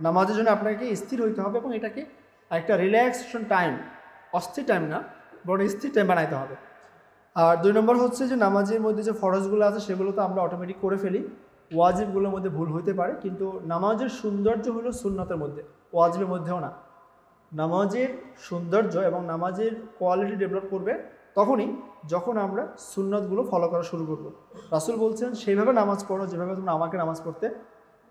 নামাজের জন্য, আপনাকে স্থির হইতে হবে এবং এটাকে একটা রিল্যাক্সেশন টাইম, অস্থির টাইম না বরং স্থির টাইম বানাইতে হবে। আর 2 নম্বর হচ্ছে যে নামাজের মধ্যে যে ফরজগুলো আছে সেগুলো তো আমরা অটোমেটিক করে ফেলি, ওয়াজিবগুলোর মধ্যে ভুল হইতে পারে, কিন্তু নামাজের সৌন্দর্য হলো সুন্নতের মধ্যে, ওয়াজিবের মধ্যেও না। নামাজের সৌন্দর্য এবং নামাজের কোয়ালিটি ডেভেলপ করবে তখনই যখন আমরা সুন্নতগুলো ফলো করা শুরু করব। রাসূল বলছেন, সেইভাবে নামাজ পড়ো যেভাবে তোমরা আমাকে নামাজ পড়তে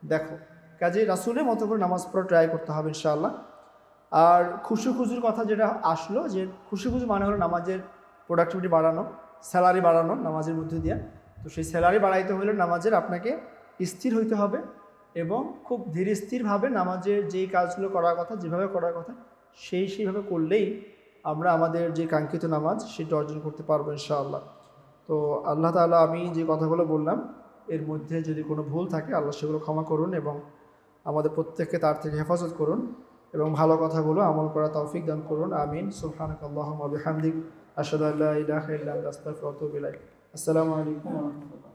দেখো। কাজেই রাসূলের মতো করে নামাজ পড়া ট্রাই করতে হবে ইনশাআল্লাহ। আর খুশুর কথা যেটা আসলো, যে খুশু মানে হলো নামাজের প্রোডাক্টিভিটি বাড়ানো, স্যালারি বাড়ানো নামাজের মধ্যে দিয়ে। তো সেই স্যালারি বাড়াইতে হলে নামাজের আপনাকে স্থির হইতে হবে এবং খুব ধীর স্থিরভাবে নামাজের যেই কাজগুলো করার কথা, যেভাবে করার কথা, সেইভাবে করলেই আমরা আমাদের যে কাঙ্ক্ষিত নামাজ সেটা অর্জন করতে পারবো ইনশাআল্লাহ। তো আল্লাহ তাআলা, আমি যে কথাগুলো বললাম এর মধ্যে যদি কোনো ভুল থাকে, আল্লাহ সেগুলো ক্ষমা করুন এবং আমাদের প্রত্যেককে তার থেকে হেফাজত করুন এবং ভালো কথাগুলো আমল করা তৌফিক দান করুন। আমিন। সুবহানাকাল্লাহুম্মা ওয়া বিহামদিক, আশহাদু আল্লা ইলাহা ইল্লা আনতা, আস্তাগফিরুকা ওয়া আতুবু ইলাইক। আসসালামু আলাইকুম ওয়া রাহমাতুল্লাহ।